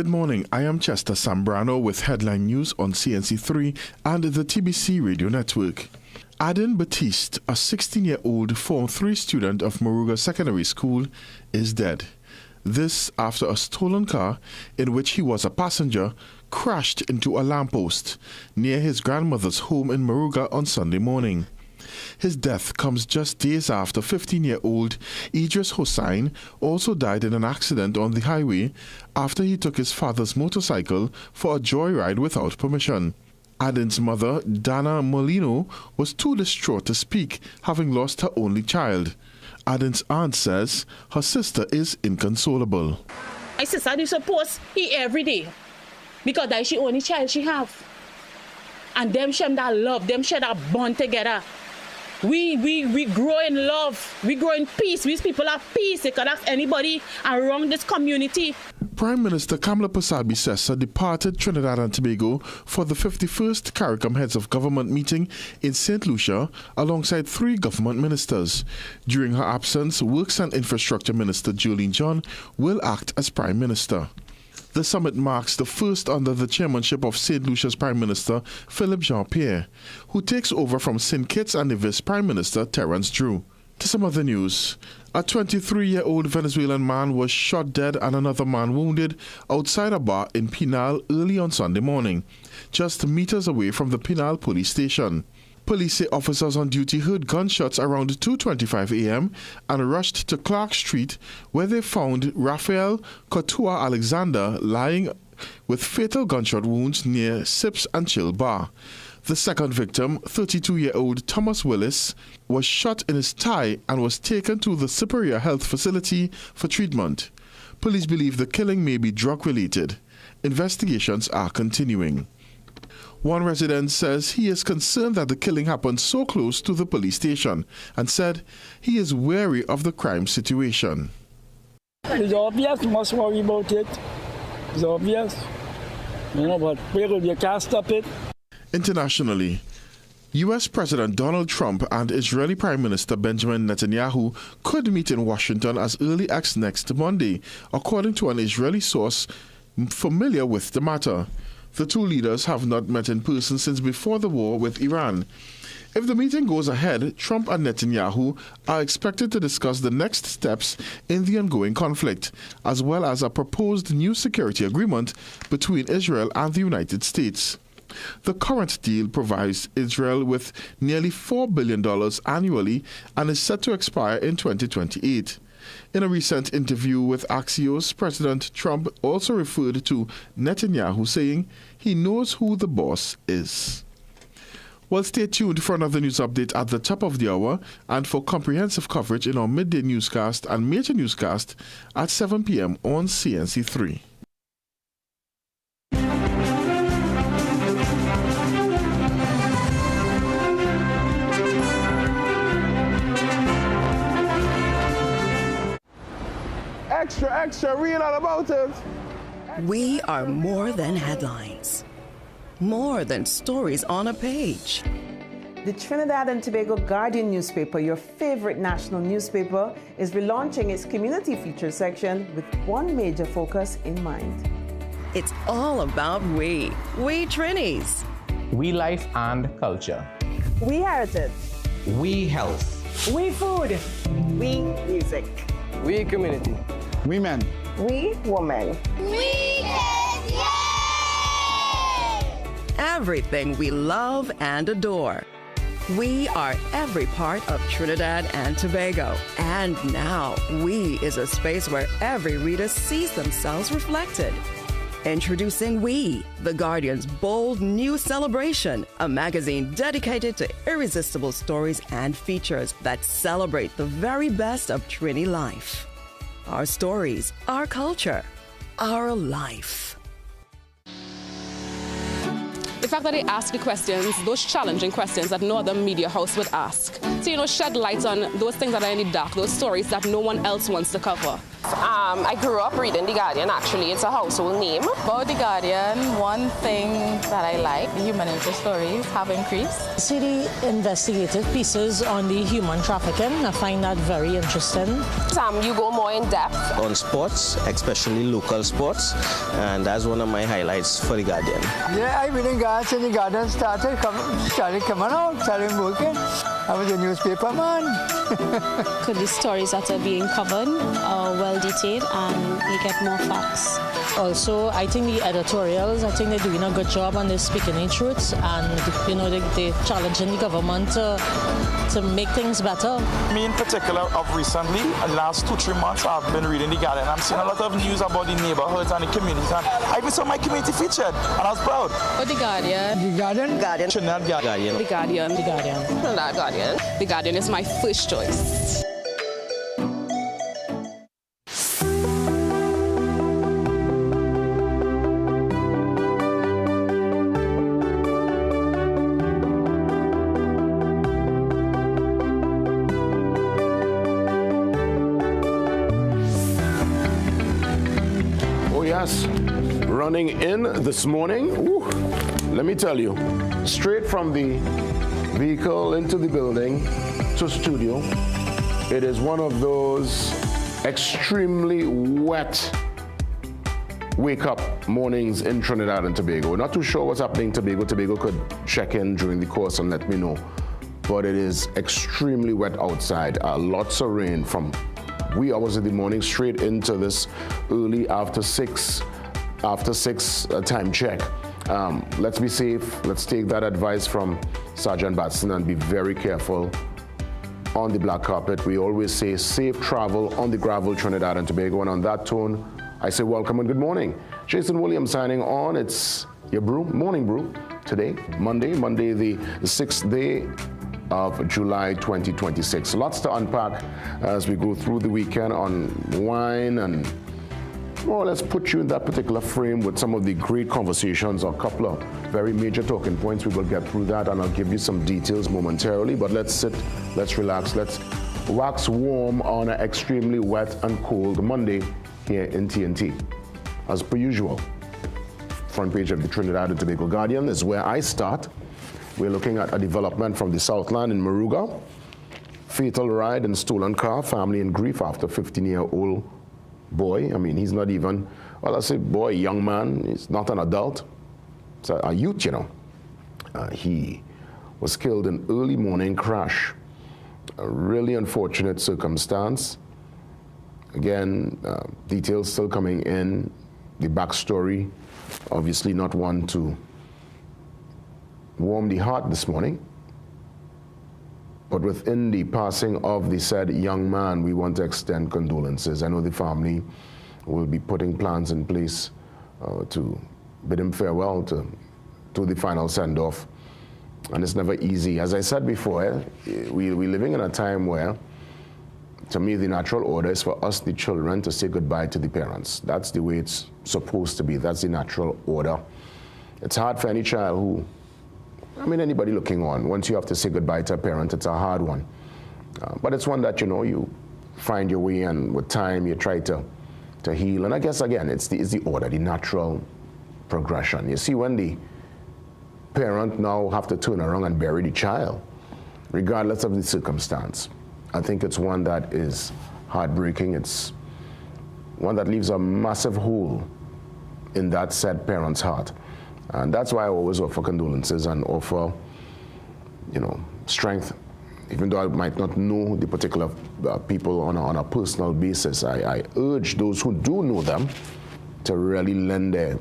Good morning, I am Chester Sambrano with headline news on CNC3 and the TBC radio network. Aden Batiste, a 16-year-old Form 3 student of Moruga Secondary School, is dead. This after a stolen car, in which he was a passenger, crashed into a lamppost near his grandmother's home in Moruga on Sunday morning. His death comes just days after 15-year-old Idris Hossain also died in an accident on the highway after he took his father's motorcycle for a joyride without permission. Aden's mother, Dana Molino, was too distraught to speak, having lost her only child. Aden's aunt says her sister is inconsolable. My sister is supposed to eat every day because that's the only child she have. And them share that love, them share that bond together. We grow in love, we grow in peace. We people have peace. They can ask anybody around this community. Prime Minister Kamala Persaud-Bissessar departed Trinidad and Tobago for the 51st CARICOM Heads of Government meeting in St. Lucia alongside 3 government ministers. During her absence, Works and Infrastructure Minister Jolene John will act as Prime Minister. The summit marks the first under the chairmanship of St. Lucia's Prime Minister Philip Jean-Pierre, who takes over from St. Kitts and Nevis Prime Minister Terence Drew. To some other news, a 23-year-old Venezuelan man was shot dead and another man wounded outside a bar in Pinal early on Sunday morning, just meters away from the Pinal police station. Police say officers on duty heard gunshots around 2:25 a.m. and rushed to Clark Street, where they found Rafael Couture Alexander lying with fatal gunshot wounds near Sips and Chill Bar. The second victim, 32-year-old Thomas Willis, was shot in his thigh and was taken to the Superior Health Facility for treatment. Police believe the killing may be drug-related. Investigations are continuing. One resident says he is concerned that the killing happened so close to the police station and said he is wary of the crime situation. It's obvious, must worry about it. It's obvious. But you can't stop it. Internationally, U.S. President Donald Trump and Israeli Prime Minister Benjamin Netanyahu could meet in Washington as early as next Monday, according to an Israeli source familiar with the matter. The two leaders have not met in person since before the war with Iran. If the meeting goes ahead, Trump and Netanyahu are expected to discuss the next steps in the ongoing conflict, as well as a proposed new security agreement between Israel and the United States. The current deal provides Israel with nearly $4 billion annually and is set to expire in 2028. In a recent interview with Axios, President Trump also referred to Netanyahu, saying he knows who the boss is. Well, stay tuned for another news update at the top of the hour and for comprehensive coverage in our midday newscast and major newscast at 7 p.m. on CNC3. Extra, read all about it. We are more than headlines, more than stories on a page. The Trinidad and Tobago Guardian newspaper, your favorite national newspaper, is relaunching its community feature section with one major focus in mind. It's all about we Trinis. We life and culture. We heritage. We health. We food. We music. We community. We men. We women. We kids, yay! Everything we love and adore. We are every part of Trinidad and Tobago. And now, We is a space where every reader sees themselves reflected. Introducing We, the Guardian's bold new celebration, a magazine dedicated to irresistible stories and features that celebrate the very best of Trini life. Our stories, our culture, our life. The fact that they ask the questions, those challenging questions that no other media house would ask. To, shed light on those things that are in the dark, those stories that no one else wants to cover. I grew up reading The Guardian, actually. It's a household name. About The Guardian, one thing that I like, the human interest stories have increased. See the investigative pieces on the human trafficking. I find that very interesting. You go more in depth. On sports, especially local sports, and that's one of my highlights for The Guardian. Yeah, I've been in Guardian since The Guardian started coming out, started working. I was a newspaper man. The stories that are being covered are well detailed and you get more facts. Also, I think the editorials, I think they're doing a good job and they're speaking the truth, and you know, they're challenging the government to make things better. Me in particular, of recently, the last 2-3 months, I've been reading The Guardian. I'm seeing a lot of news about the neighborhoods and the communities, and I even saw my community featured, and I was proud. But The Guardian. The Guardian? Guardian. Trinidad Guardian. The Guardian. The Guardian. Trinidad Guardian. The Guardian is my first choice. Running in this morning, let me tell you, straight from the vehicle into the building to studio, it is one of those extremely wet wake-up mornings in Trinidad and Tobago. Not too sure what's happening in Tobago. Tobago could check in during the course and let me know. But it is extremely wet outside. Lots of rain from wee hours in the morning straight into this early after six time check. Let's be safe. Let's take that advice from Sergeant Batson and be very careful on the black carpet. We always say safe travel on the gravel, Trinidad and Tobago. And on that tone, I say welcome and good morning. Jason Williams signing on. It's your Brew, Morning Brew, today, Monday the 6th day of July 2026. Lots to unpack as we go through the weekend on wine and more or less put you in that particular frame with some of the great conversations, a couple of very major talking points. We will get through that and I'll give you some details momentarily, but let's sit, let's relax, let's wax warm on an extremely wet and cold Monday here in TNT. As per usual, front page of the Trinidad and Tobago Guardian is where I start. We're looking at a development from the Southland in Moruga. Fatal ride and stolen car, family in grief after 15-year-old boy. I mean, he's not even, well, I say boy, young man, he's not an adult. It's a youth, you know. He was killed in early morning crash. A really unfortunate circumstance. Again, details still coming in. The backstory, obviously not one to warm the heart this morning. But within the passing of the said young man, we want to extend condolences. I know the family will be putting plans in place to bid him farewell to the final send-off. And it's never easy. As I said before, we're living in a time where, to me, the natural order is for us, the children, to say goodbye to the parents. That's the way it's supposed to be. That's the natural order. It's hard for any child who, I mean, anybody looking on, once you have to say goodbye to a parent, it's a hard one. But it's one that, you know, you find your way, and with time you try to heal. And I guess, again, it's the order, the natural progression. You see, when the parent now have to turn around and bury the child, regardless of the circumstance, I think it's one that is heartbreaking. It's one that leaves a massive hole in that said parent's heart. And that's why I always offer condolences and offer, you know, strength. Even though I might not know the particular people on a personal basis, I urge those who do know them to really lend their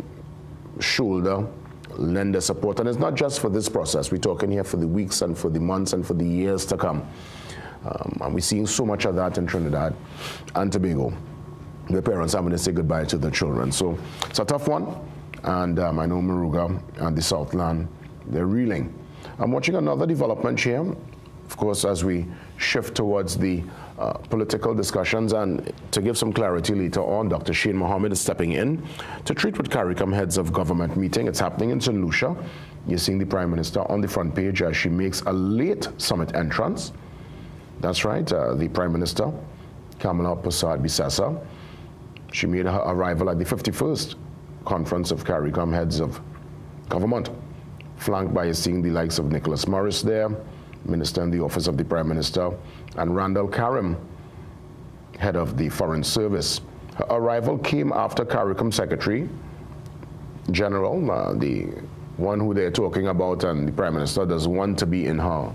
shoulder, lend their support. And it's not just for this process. We're talking here for the weeks and for the months and for the years to come. And we're seeing so much of that in Trinidad and Tobago. The parents having to say goodbye to their children. So it's a tough one. And I know Moruga and the Southland, they're reeling. I'm watching another development here, of course, as we shift towards the political discussions. And to give some clarity later on, Dr. Shane Mohammed is stepping in to treat with CARICOM heads of government meeting. It's happening in St. Lucia. You're seeing the Prime Minister on the front page as she makes a late summit entrance. That's right, the Prime Minister, Kamala Persad Bissessa, She made her arrival at the 51st Conference of CARICOM Heads of Government, flanked by seeing the likes of Nicholas Morris there, Minister in the Office of the Prime Minister, and Randall Karim, head of the Foreign Service. Her arrival came after CARICOM Secretary General, the one who they're talking about, and the Prime Minister does want to be in her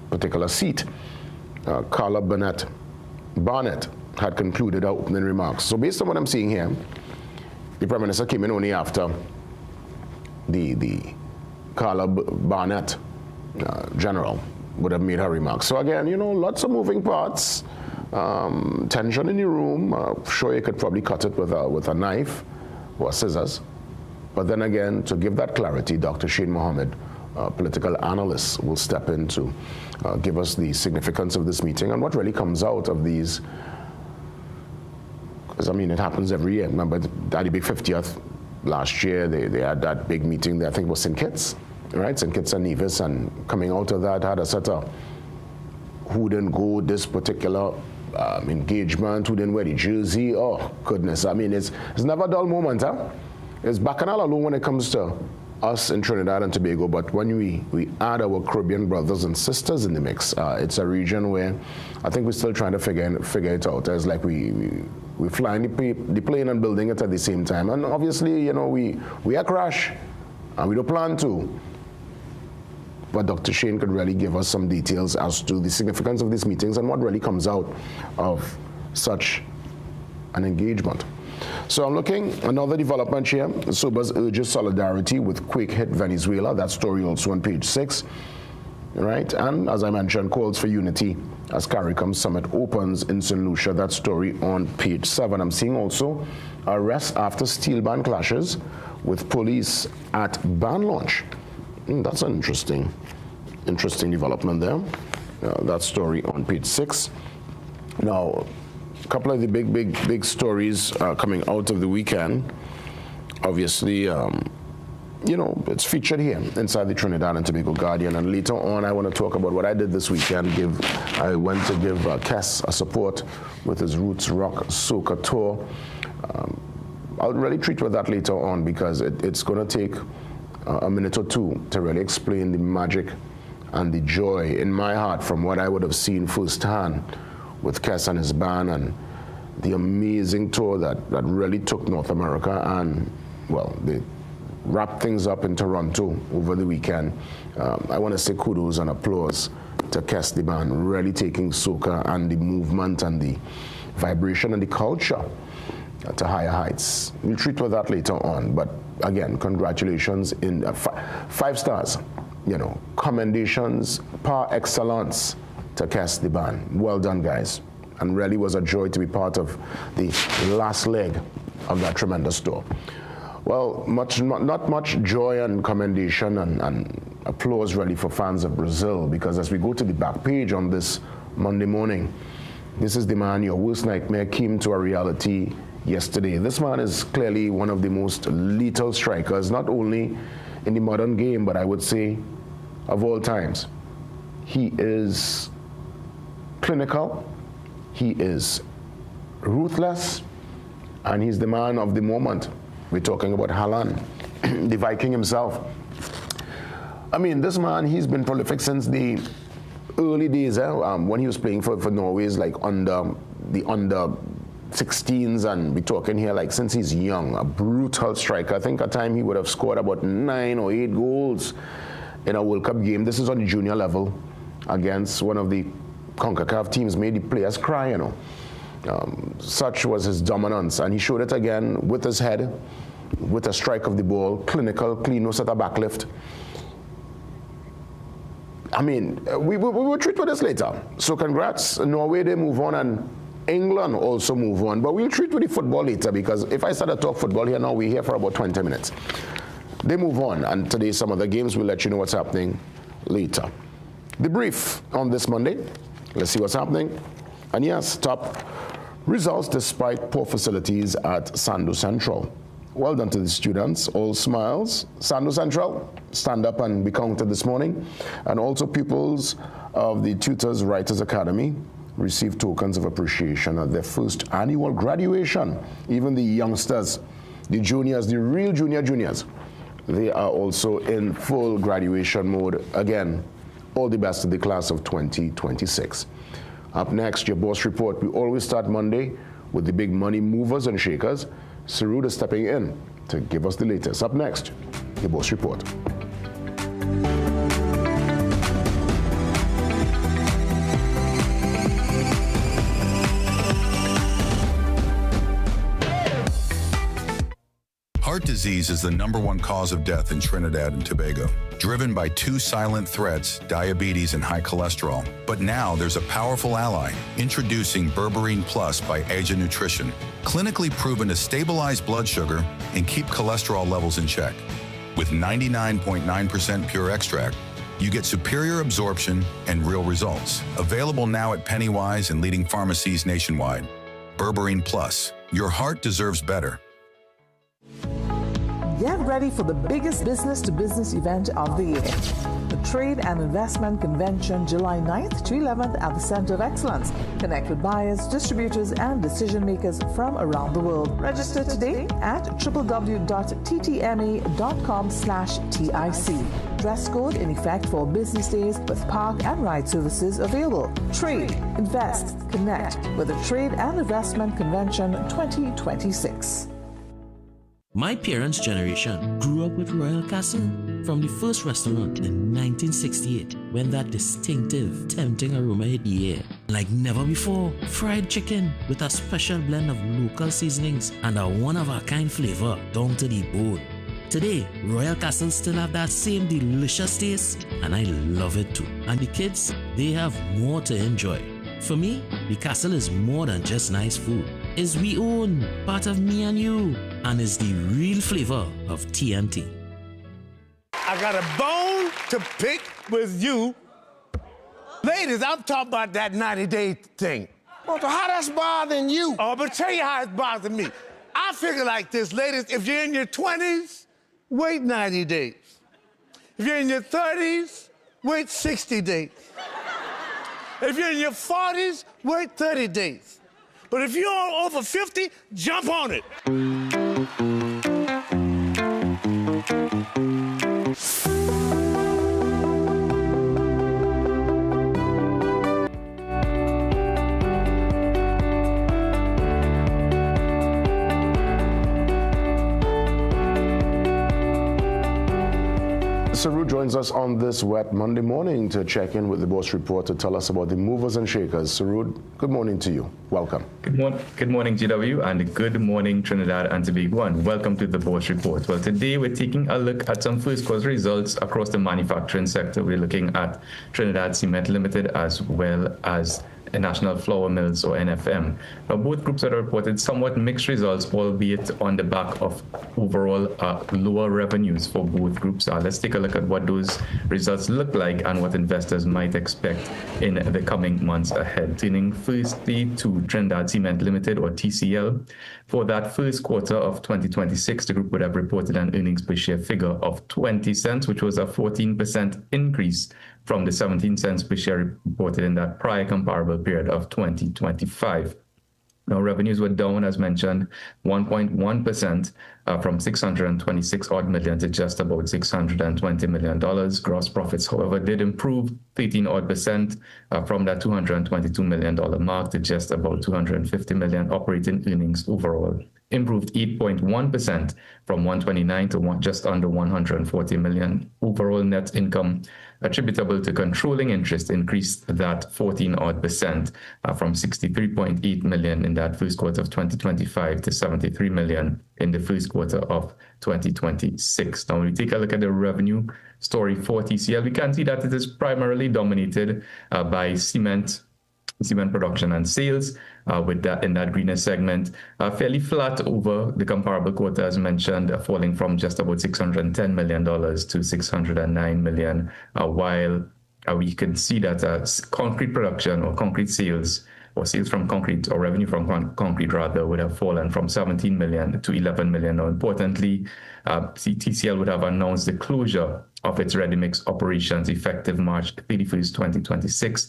particular seat, Carla Barnett, had concluded her opening remarks. So based on what I'm seeing here, the Prime Minister came in only after the Carla Barnett General would have made her remarks. So again, you know, lots of moving parts, tension in the room. Sure, you could probably cut it with a knife or scissors. But then again, to give that clarity, Dr. Shane Mohammed, political analyst, will step in to give us the significance of this meeting and what really comes out of these. Because, I mean, it happens every year. Remember, at the big 50th last year, they had that big meeting there, I think it was St. Kitts, right? St. Kitts and Nevis, and coming out of that had a set of who didn't go this particular engagement, who didn't wear the jersey. Oh, goodness. I mean, it's never a dull moment, huh? It's bacchanal alone when it comes to us in Trinidad and Tobago, but when we add our Caribbean brothers and sisters in the mix, it's a region where I think we're still trying to figure it out. It's like we flying the plane and building it at the same time. And obviously, you know, we are crash, and we don't plan to. But Dr. Shane could really give us some details as to the significance of these meetings and what really comes out of such an engagement. So I'm looking, another development here. Sobers urges solidarity with quake-hit Venezuela. That story also on page 6. Right? And as I mentioned, calls for unity as CARICOM Summit opens in St. Lucia. That story on page 7. I'm seeing also arrest after steel band clashes with police at band launch. That's an interesting development there. That story on page 6. Now, a couple of the big stories coming out of the weekend. Obviously, you know, it's featured here inside the Trinidad and Tobago Guardian. And later on, I want to talk about what I did this weekend. I went to give Kes a support with his Roots Rock Soca tour. I'll really treat with that later on because it's going to take a minute or two to really explain the magic and the joy in my heart from what I would have seen firsthand with Kes and his band, and the amazing tour that really took North America, and, well, they wrapped things up in Toronto over the weekend. I want to say kudos and applause to Kes the band, really taking soca and the movement and the vibration and the culture to higher heights. We'll treat with that later on, but again, congratulations in 5 stars, you know, commendations par excellence to Kes the band. Well done, guys. And really was a joy to be part of the last leg of that tremendous tour. Well, not much joy and commendation and applause really for fans of Brazil, because as we go to the back page on this Monday morning, this is the man your worst nightmare came to a reality yesterday. This man is clearly one of the most lethal strikers, not only in the modern game, but I would say of all times. He is clinical, he is ruthless, and he's the man of the moment. We're talking about Haaland, the Viking himself. I mean, this man, he's been prolific since the early days, when he was playing for Norway's like under 16s, and we're talking here like since he's young, a brutal striker. I think at time he would have scored about 9 or 8 goals in a World Cup game. This is on the junior level against one of the CONCACAF teams, made the players cry, you know. Such was his dominance, and he showed it again with his head, with a strike of the ball, clinical, clean, no set a backlift. I mean, we will treat with this later. So congrats, Norway, they move on, and England also move on. But we'll treat with the football later, because if I start to talk football here now, we're here for about 20 minutes. They move on, and today some of the games, we'll let you know what's happening later. The brief on this Monday. Let's see what's happening. And yes, top results despite poor facilities at Sando Central. Well done to the students, all smiles. Sando Central, stand up and be counted this morning. And also pupils of the Tutors Writers Academy received tokens of appreciation at their first annual graduation. Even the youngsters, the juniors, the real juniors, they are also in full graduation mode. Again, all the best to the class of 2026. Up next, your boss report. We always start Monday with the big money movers and shakers. Sarud is stepping in to give us the latest. Up next, your boss report. Heart disease is the #1 cause of death in Trinidad and Tobago, driven by two silent threats, diabetes and high cholesterol. But now there's a powerful ally, introducing Berberine Plus by Asia Nutrition, clinically proven to stabilize blood sugar and keep cholesterol levels in check. With 99.9% pure extract, you get superior absorption and real results. Available now at Pennywise and leading pharmacies nationwide. Berberine Plus, your heart deserves better. Get ready for the biggest business-to-business event of the year. The Trade and Investment Convention, July 9th to 11th at the Center of Excellence. Connect with buyers, distributors, and decision makers from around the world. Register today at www.ttma.com/TIC. Dress code in effect for business days with park and ride services available. Trade, invest, connect with the Trade and Investment Convention 2026. My parents' generation grew up with Royal Castle. From the first restaurant in 1968, when that distinctive, tempting aroma hit the air. Like never before, fried chicken with a special blend of local seasonings and a one-of-a-kind flavor down to the bone. Today, Royal Castle still have that same delicious taste, and I love it too. And the kids, they have more to enjoy. For me, the castle is more than just nice food. It's we own, part of me and you, and is the real flavor of TNT. I got a bone to pick with you. Ladies, I'm talking about that 90-day thing. Well, so how that's bothering you? Oh, but tell you how it's bothering me. I figure like this, ladies, if you're in your 20s, wait 90 days. If you're in your 30s, wait 60 days. If you're in your 40s, wait 30 days. But if you're over 50, jump on it. Saru joins us on this wet Monday morning to check in with the boss report to tell us about the movers and shakers. Saru, good morning to you. Welcome. Good morning, GW, and good morning, Trinidad and Tobago, and welcome to the boss report. Well, today we're taking a look at some first quarter results across the manufacturing sector. We're looking at Trinidad Cement Limited as well as National Flour Mills, or NFM. Now, both groups have reported somewhat mixed results, albeit on the back of overall lower revenues for both groups. Let's take a look at what those results look like and what investors might expect in the coming months ahead. Turning firstly to Trinidad Cement Limited, or TCL. For that first quarter of 2026, the group would have reported an earnings per share figure of 20 cents, which was a 14% increase from the 17 cents per share reported in that prior comparable period of 2025. Now, revenues were down, as mentioned, 1.1% from 626 odd million to just about $620 million. Gross profits, however, did improve 13 odd percent from that $222 million mark to just about $250 million. Operating earnings overall improved 8.1% from 129 to just under 140 million. Overall net income attributable to controlling interest increased that 14 odd percent from 63.8 million in that first quarter of 2025 to 73 million in the first quarter of 2026. Now, when we take a look at the revenue story for TCL, we can see that it is primarily dominated by cement production and sales, with that in that greener segment, fairly flat over the comparable quarter, as mentioned, falling from just about $610 million to $609 million, while we can see that concrete production or concrete sales, or sales from concrete, or revenue from concrete rather, would have fallen from 17 million to 11 million. Now, importantly, TCL would have announced the closure of its ready-mix operations effective March 31st, 2026,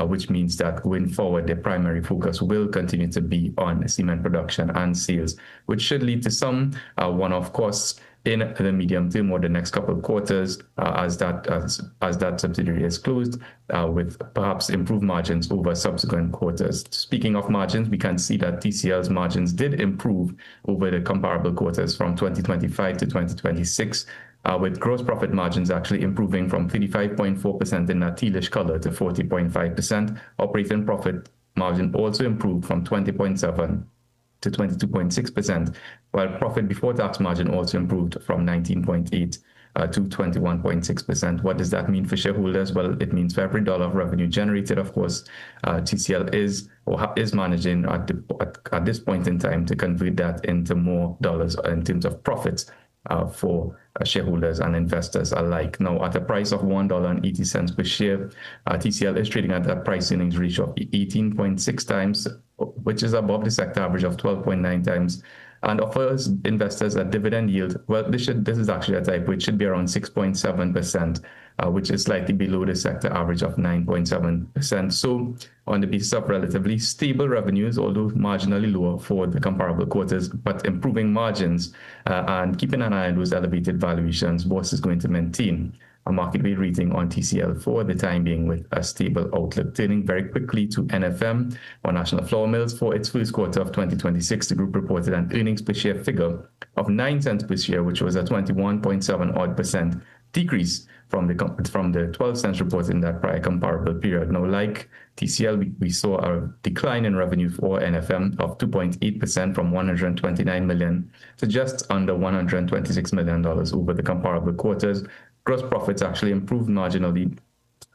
which means that going forward, their primary focus will continue to be on cement production and sales, which should lead to some one-off costs in the medium term or the next couple of quarters as that subsidiary is closed, with perhaps improved margins over subsequent quarters. Speaking of margins, we can see that TCL's margins did improve over the comparable quarters from 2025 to 2026, with gross profit margins actually improving from 35.4% in that tealish color to 40.5%. Operating profit margin also improved from 20.7% to 22.6%, while profit before tax margin also improved from 19.8% to 21.6%. What does that mean for shareholders? Well, it means for every dollar of revenue generated, of course, TCL is managing at this point in time to convert that into more dollars in terms of profits for shareholders and investors alike. Now, at a price of $1.80 per share, TCL is trading at that price earnings ratio of 18.6 times, which is above the sector average of 12.9 times, and offers investors a dividend yield. Well, this is actually a type which should be around 6.7%, which is slightly below the sector average of 9.7%. So on the basis of relatively stable revenues, although marginally lower for the comparable quarters, but improving margins and keeping an eye on those elevated valuations, BOS is going to maintain a market weight rating on TCL for the time being with a stable outlook. Turning very quickly to NFM, or National Flour Mills, for its first quarter of 2026, the group reported an earnings per share figure of 9 cents per share, which was a 21.7% decrease from the 12 cents reported in that prior comparable period. Now, like TCL, we saw a decline in revenue for NFM of 2.8% from $129 million to just under $126 million over the comparable quarters. Gross profits actually improved marginally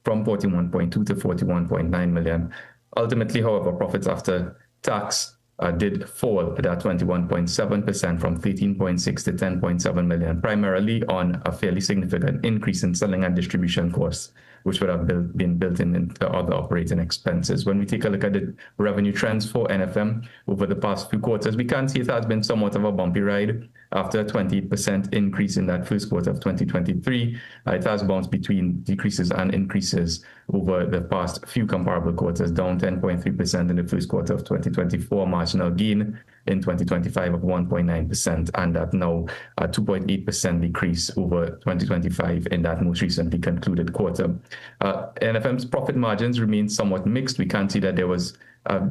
from 41.2 to 41.9 million. Ultimately, however, profits after tax did fall at 21.7% from 13.6 to 10.7 million, primarily on a fairly significant increase in selling and distribution costs, which would have been built into other operating expenses. When we take a look at the revenue trends for NFM over the past few quarters, we can see it has been somewhat of a bumpy ride. After a 28% increase in that first quarter of 2023, it has bounced between decreases and increases over the past few comparable quarters, down 10.3% in the first quarter of 2024, marginal gain in 2025 of 1.9%, and that now a 2.8% decrease over 2025 in that most recently concluded quarter. NFM's profit margins remain somewhat mixed. We can see that there was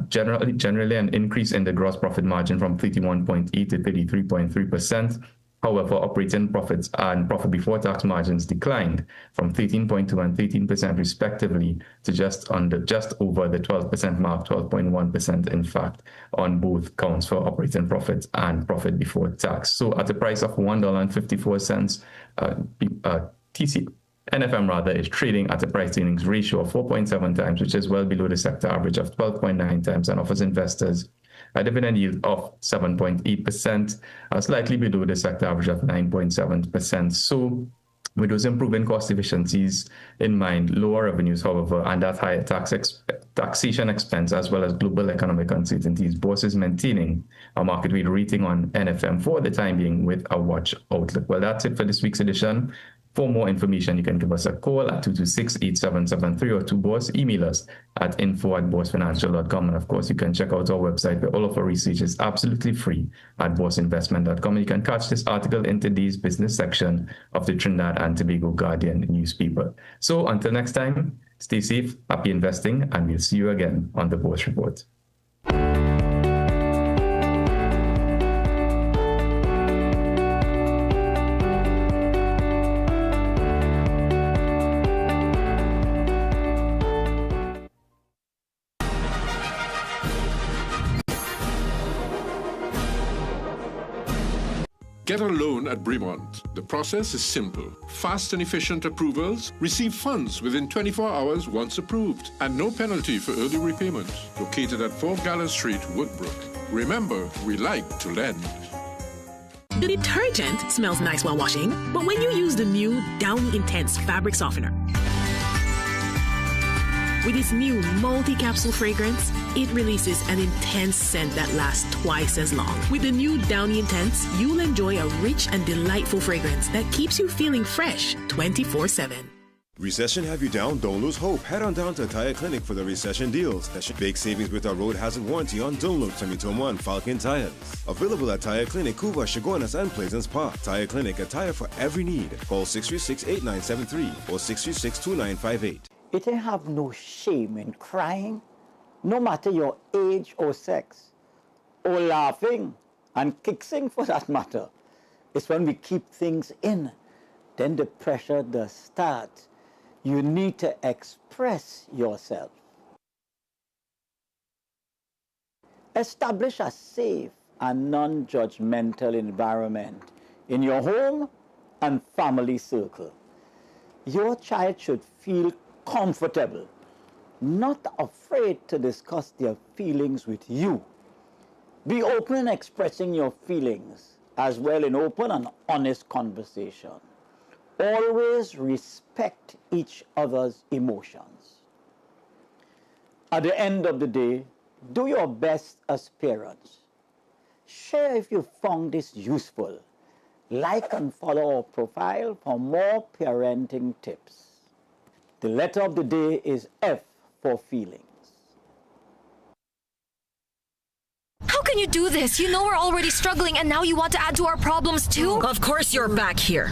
generally an increase in the gross profit margin from 31.8 to 33.3%. However, operating profits and profit before tax margins declined from 13.2 and 13% respectively to just over the 12% mark, 12.1% in fact, on both counts for operating profits and profit before tax. So at a price of $1.54, NFM is trading at a price earnings ratio of 4.7 times, which is well below the sector average of 12.9 times, and offers investors a dividend yield of 7.8%, slightly below the sector average of 9.7%. So with those improving cost efficiencies in mind, lower revenues, however, and that higher taxation expense, as well as global economic uncertainties, BOS is maintaining a market weight rating on NFM for the time being with a watch outlook. Well, that's it for this week's edition. For more information, you can give us a call at 226-8773 or to BOS. Email us at info@bosfinancial.com. And of course, you can check out our website where all of our research is absolutely free at bosinvestment.com. And you can catch this article in today's business section of the Trinidad and Tobago Guardian newspaper. So until next time, stay safe, happy investing, and we'll see you again on the BOS Report. Get a loan at Bremont. The process is simple. Fast and efficient approvals. Receive funds within 24 hours once approved. And no penalty for early repayment. Located at 4 Gallen Street, Woodbrook. Remember, we like to lend. The detergent smells nice while washing, but when you use the new Downy Intense fabric softener, With its new multi-capsule fragrance, it releases an intense scent that lasts twice as long. With the new Downy Intense, you'll enjoy a rich and delightful fragrance that keeps you feeling fresh 24/7. Recession have you down? Don't lose hope. Head on down to Tire Clinic for the recession deals. Big savings with our road hazard warranty on Dunlop 2021 Falcon tires. Available at Tire Clinic, Cuba, Chaguanas, and Pleasance Park. Tire Clinic, a tire for every need. Call 636-8973 or 636-2958. It ain't have no shame in crying, no matter your age or sex, or laughing and kicking for that matter. It's when we keep things in, then the pressure does start. You need to express yourself. Establish a safe and non-judgmental environment in your home and family circle. Your child should feel comfortable, not afraid to discuss their feelings with you. Be open in expressing your feelings, as well in open and honest conversation. Always respect each other's emotions. At the end of the day, do your best as parents. Share if you found this useful. Like and follow our profile for more parenting tips. The letter of the day is F for feelings. How can you do this? You know we're already struggling and now you want to add to our problems too? Of course you're back here.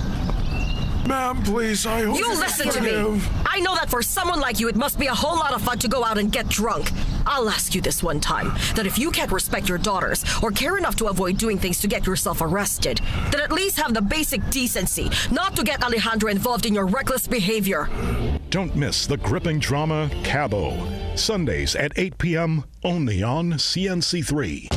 Ma'am, please, I hope you listen to me. I know that for someone like you, it must be a whole lot of fun to go out and get drunk. I'll ask you this one time, that if you can't respect your daughters or care enough to avoid doing things to get yourself arrested, then at least have the basic decency not to get Alejandra involved in your reckless behavior. Don't miss the gripping drama Cabo. Sundays at 8 p.m. only on CNC3.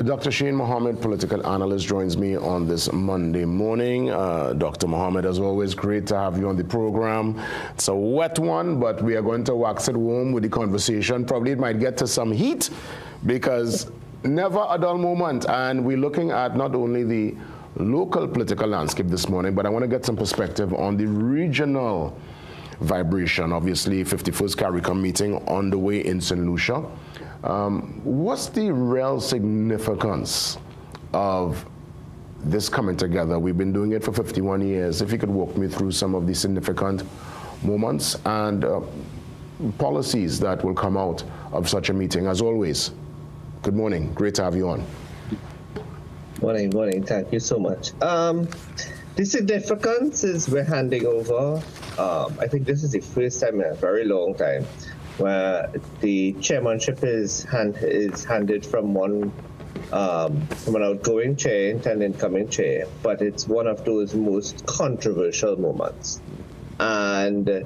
Dr. Shane Mohammed, political analyst, joins me on this Monday morning. Dr. Mohammed, as always, great to have you on the program. It's a wet one, but we are going to wax it warm with the conversation. Probably it might get to some heat because never a dull moment. And we're looking at not only the local political landscape this morning, but I want to get some perspective on the regional vibration. Obviously, 51st CARICOM meeting on the way in St. Lucia. What's the real significance of this coming together? We've been doing it for 51 years. If you could walk me through some of the significant moments and policies that will come out of such a meeting. As always, good morning. Great to have you on. Morning. Thank you so much. The significance is we're handing over, I think this is the first time in a very long time where the chairmanship is handed from an outgoing chair into an incoming chair, but it's one of those most controversial moments. And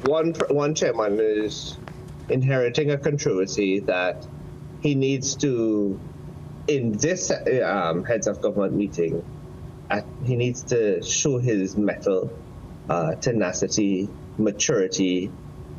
one chairman is inheriting a controversy that he needs to, in this heads of government meeting, he needs to show his mettle, tenacity, maturity,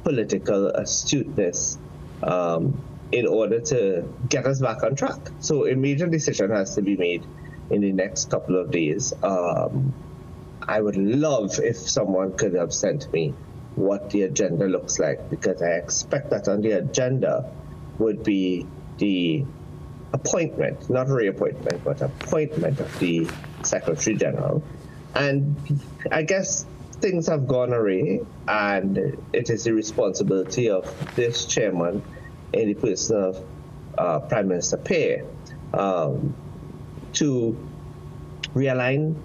political astuteness in order to get us back on track. So a major decision has to be made in the next couple of days. I would love if someone could have sent me what the agenda looks like, because I expect that on the agenda would be the appointment, not reappointment, but appointment of the Secretary General. And I guess things have gone awry, and it is the responsibility of this chairman in the person of Prime Minister Peer to realign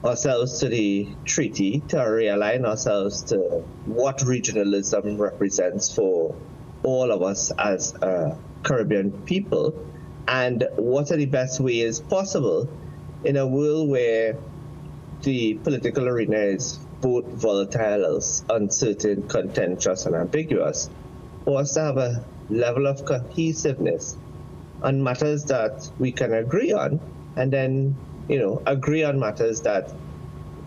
ourselves to the treaty, to realign ourselves to what regionalism represents for all of us as Caribbean people, and what are the best ways possible in a world where the political arena is both volatile, uncertain, contentious, and ambiguous, for us to have a level of cohesiveness on matters that we can agree on, and then, agree on matters that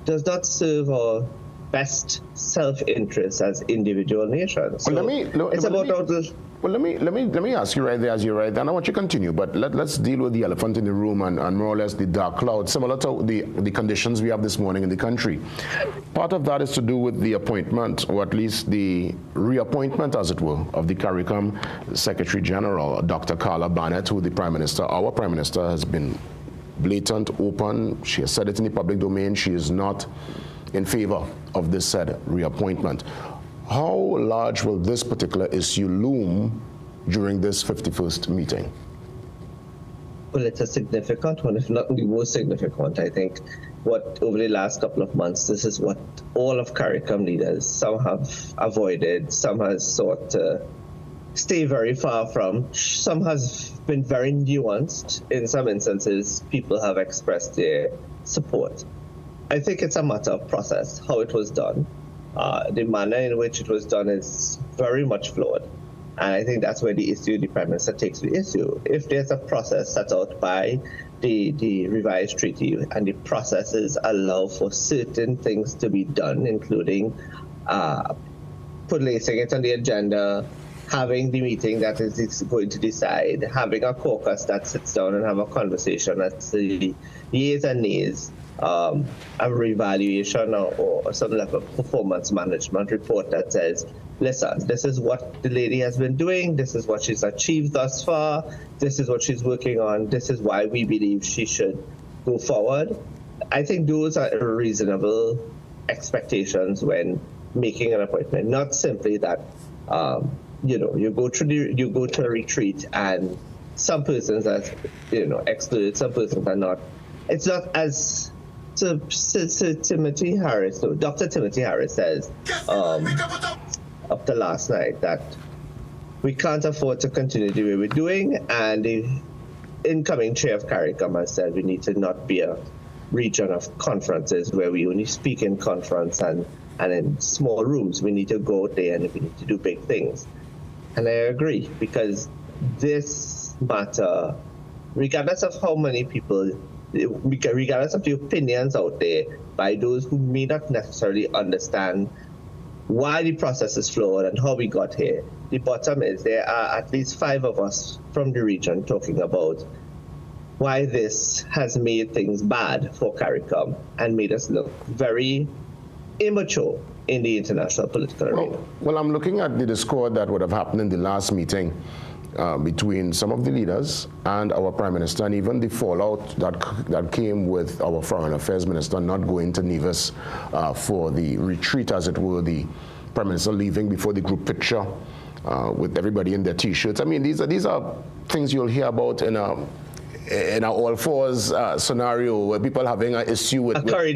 does not serve our best self-interest as individual nations. So well, let me ask you right there as you're right there, and I want you to continue, but let's deal with the elephant in the room and more or less the dark cloud, similar to the conditions we have this morning in the country. Part of that is to do with the appointment, or at least the reappointment, as it were, of the CARICOM Secretary General, Dr. Carla Barnett, who our Prime Minister, has been blatant, open. She has said it in the public domain. She is not in favor of this said reappointment. How large will this particular issue loom during this 51st meeting? Well, it's a significant one, if not the most significant. I think over the last couple of months, this is what all of CARICOM leaders, some have avoided, some has sought to stay very far from, some has been very nuanced. In some instances, people have expressed their support. I think it's a matter of process, how it was done. The manner in which it was done is very much flawed. And I think that's where the Prime Minister takes the issue. If there's a process set out by the revised treaty and the processes allow for certain things to be done, including placing it on the agenda, having the meeting that is going to decide, having a caucus that sits down and have a conversation that's the yeas and nays, a revaluation or some level of performance management report that says, listen, this is what the lady has been doing, this is what she's achieved thus far, this is what she's working on, this is why we believe she should go forward. I think those are reasonable expectations when making an appointment, not simply that you go to a retreat and some persons are excluded, some persons are not. It's not as Timothy Harris, so Dr. Timothy Harris says up to last night that we can't afford to continue the way we're doing, and the incoming chair of CARICOM has said we need to not be a region of conferences where we only speak in conference and in small rooms. We need to go out there and we need to do big things. And I agree, because this matter, regardless of how many people, regardless of the opinions out there by those who may not necessarily understand why the process is flawed and how we got here, the bottom is there are at least 5 of us from the region talking about why this has made things bad for CARICOM and made us look very immature in the international political arena. Well, I'm looking at the discord that would have happened in the last meeting between some of the leaders and our Prime Minister, and even the fallout that came with our Foreign Affairs Minister not going to Nevis for the retreat, as it were, the Prime Minister leaving before the group picture with everybody in their T-shirts. I mean, these are things you'll hear about in a all fours scenario where people having an issue with a curry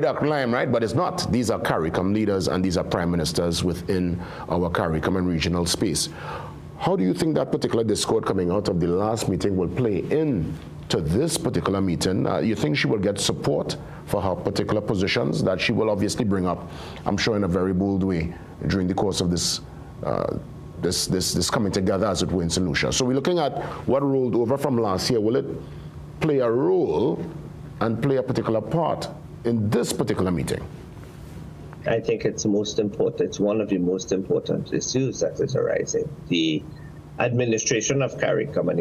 duck line, right? But it's not. These are CARICOM leaders and these are prime ministers within our CARICOM and regional space. How do you think that particular discord coming out of the last meeting will play in to this particular meeting? You think she will get support for her particular positions that she will obviously bring up, I'm sure, in a very bold way during the course of this coming together, as it were, in St. Lucia? So we're looking at what rolled over from last year. Will it play a role and play a particular part in this particular meeting? I think it's most important. It's one of the most important issues that is arising. The administration of CARICOM and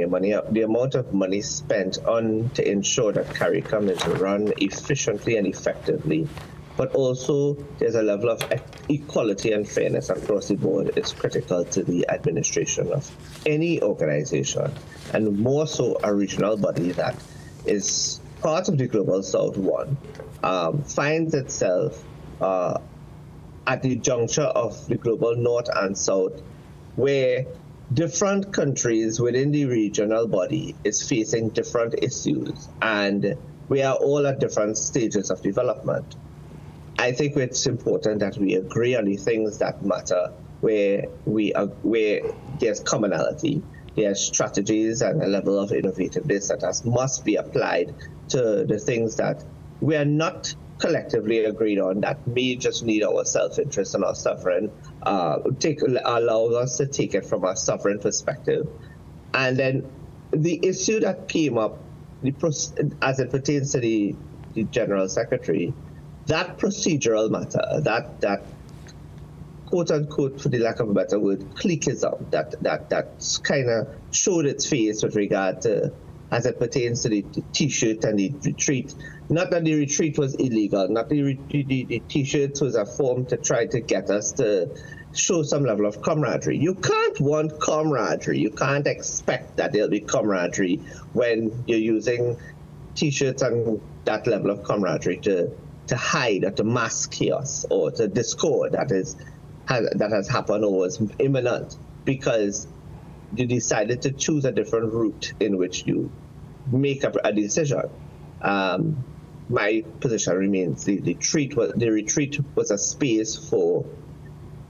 the amount of money spent on to ensure that CARICOM is run efficiently and effectively, but also there's a level of equality and fairness across the board. It's critical to the administration of any organization, and more so a regional body that is part of the Global South One, finds itself at the juncture of the Global North and South, where different countries within the regional body is facing different issues, and we are all at different stages of development. I think it's important that we agree on the things that matter, where there's commonality, there's strategies and a level of innovativeness that must be applied to the things that we are not collectively agreed on, that may just need our self-interest and our sovereign, allow us to take it from a sovereign perspective. And then the issue that came up, as it pertains to the General Secretary, that procedural matter, that quote unquote, for the lack of a better word, cliquism, that kind of showed its face with regard to, as it pertains to the T-shirt and the retreat. Not that the retreat was illegal, not the T-shirt was a form to try to get us to show some level of camaraderie. You can't want camaraderie. You can't expect that there'll be camaraderie when you're using T-shirts and that level of camaraderie to hide or to mask chaos or to discord that has happened or was imminent because you decided to choose a different route in which you make a decision. My position remains the retreat was a space for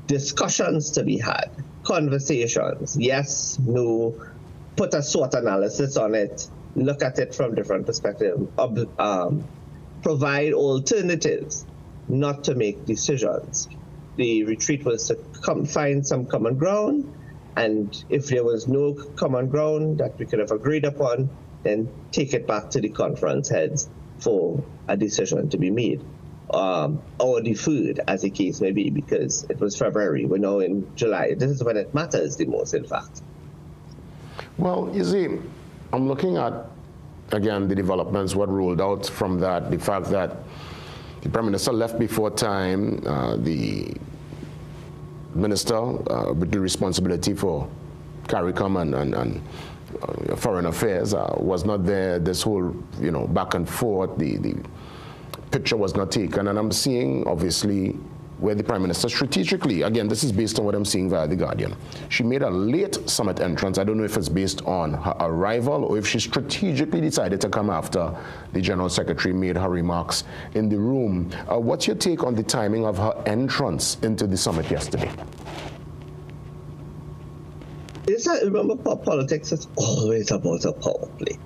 discussions to be had, conversations, yes, no, put a SWOT analysis on it, look at it from different perspectives, provide alternatives, not to make decisions. The retreat was to find some common ground, and if there was no common ground that we could have agreed upon, then take it back to the conference heads for a decision to be made, or deferred, as the case may be, because it was February. We're now in July. This is when it matters the most, in fact. Well, you see, I'm looking at, again, the developments, what rolled out from that, the fact that the Prime Minister left before time, the Minister with the responsibility for CARICOM and Foreign Affairs was not there. This whole, back and forth, the picture was not taken. And I'm seeing, obviously, where the Prime Minister strategically, again, this is based on what I'm seeing via The Guardian, she made a late summit entrance. I don't know if it's based on her arrival or if she strategically decided to come after the General Secretary made her remarks in the room. What's your take on the timing of her entrance into the summit yesterday? Remember, politics is always about a power play.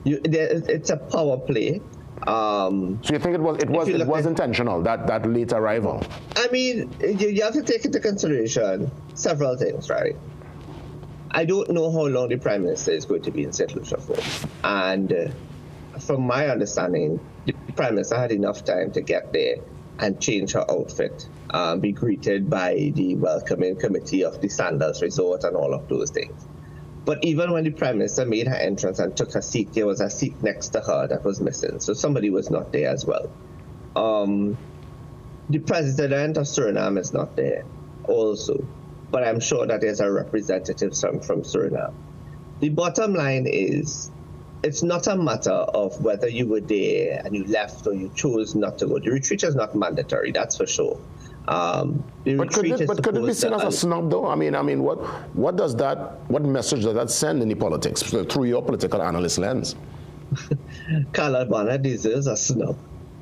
It's a power play. So you think it was intentional, that late arrival? I mean, you have to take into consideration several things, right? I don't know how long the Prime Minister is going to be in St. Lucia for. And from my understanding, the Prime Minister had enough time to get there and change her outfit, be greeted by the welcoming committee of the Sandals Resort and all of those things. But even when the Prime Minister made her entrance and took her seat, there was a seat next to her that was missing. So somebody was not there as well. The President of Suriname is not there also. But I'm sure that there's a representative from Suriname. The bottom line is, it's not a matter of whether you were there and you left or you chose not to go. The retreat is not mandatory, that's for sure. But could it be seen as a snub, though? I mean, what message does that send in the politics through your political analyst lens? Carla Barnett deserves a snub.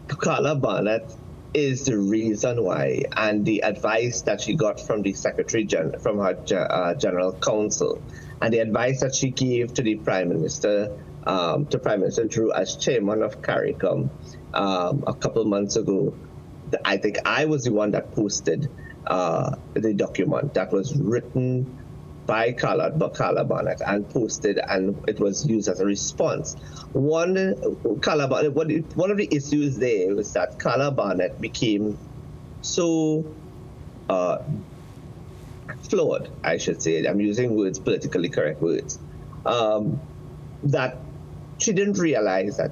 Carla Barnett is the reason why, and the advice that she got from the Secretary General, from her General Counsel, and the advice that she gave to the Prime Minister, to Prime Minister Drew as chairman of CARICOM a couple months ago. I think I was the one that posted the document that was written by Carla Barnett and posted, and it was used as a response. One of the issues there was that Carla Barnett became so flawed, I should say. I'm using words, politically correct words, that she didn't realize that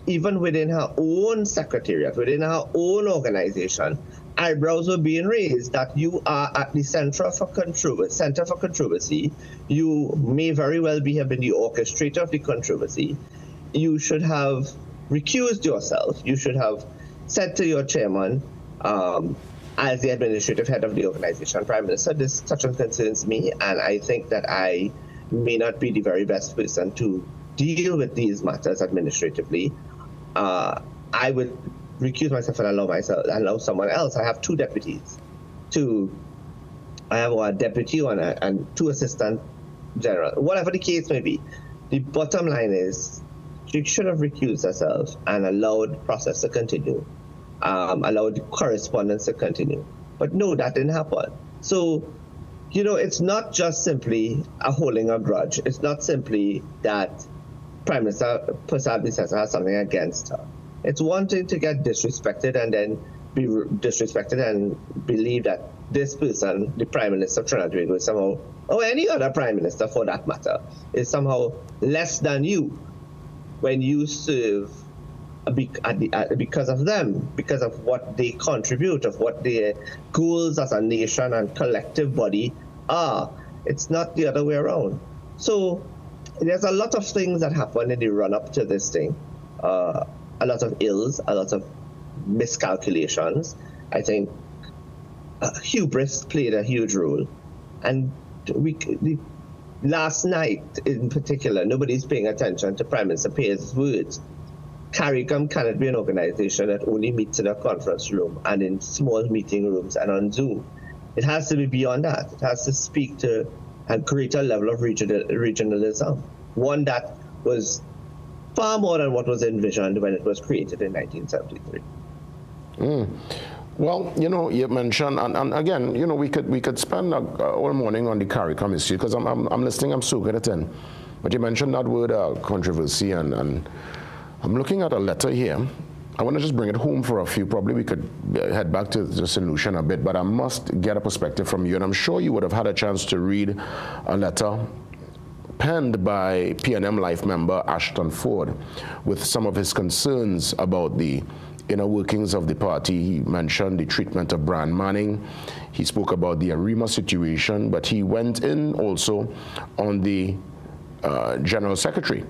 even within her own secretariat, within her own organization, eyebrows were being raised that you are at the center for controversy. You may very well have been the orchestrator of the controversy. You should have recused yourself. You should have said to your chairman, as the administrative head of the organization, Prime Minister, this touches concerns me, and I think that I may not be the very best person to deal with these matters administratively. I would recuse myself and allow someone else. I have two deputies. I have a deputy and two assistant general. Whatever the case may be, the bottom line is she should have recused herself and allowed the process to continue, allowed the correspondence to continue. But no, that didn't happen. So, it's not just simply a holding a grudge. It's not simply that Prime Minister Prasad has something against her. It's one thing to get disrespected and then be disrespected and believe that this person, the Prime Minister of Trinidad and Tobago, is somehow, or any other Prime Minister for that matter, is somehow less than you when you serve because of them, because of what they contribute, of what their goals as a nation and collective body are. It's not the other way around. So there's a lot of things that happen in the run-up to this thing. A lot of ills, a lot of miscalculations. I think hubris played a huge role. And last night in particular, nobody's paying attention to Prime Minister Pierce's words. CARICOM cannot be an organization that only meets in a conference room and in small meeting rooms and on Zoom. It has to be beyond that. It has to speak to a greater level of regionalism, one that was far more than what was envisioned when it was created in 1973. Well, you know, you mentioned, and again, you know, we could spend all morning on the CARICOM issue because I'm listening, I'm soaking it in. But you mentioned that word controversy, and I'm looking at a letter here. I want to just bring it home for a few. Probably we could head back to the solution a bit, but I must get a perspective from you. And I'm sure you would have had a chance to read a letter penned by PNM Life member Ashton Ford with some of his concerns about the inner workings of the party. He mentioned the treatment of Brian Manning. He spoke about the ARIMA situation, but he went in also on the General Secretary.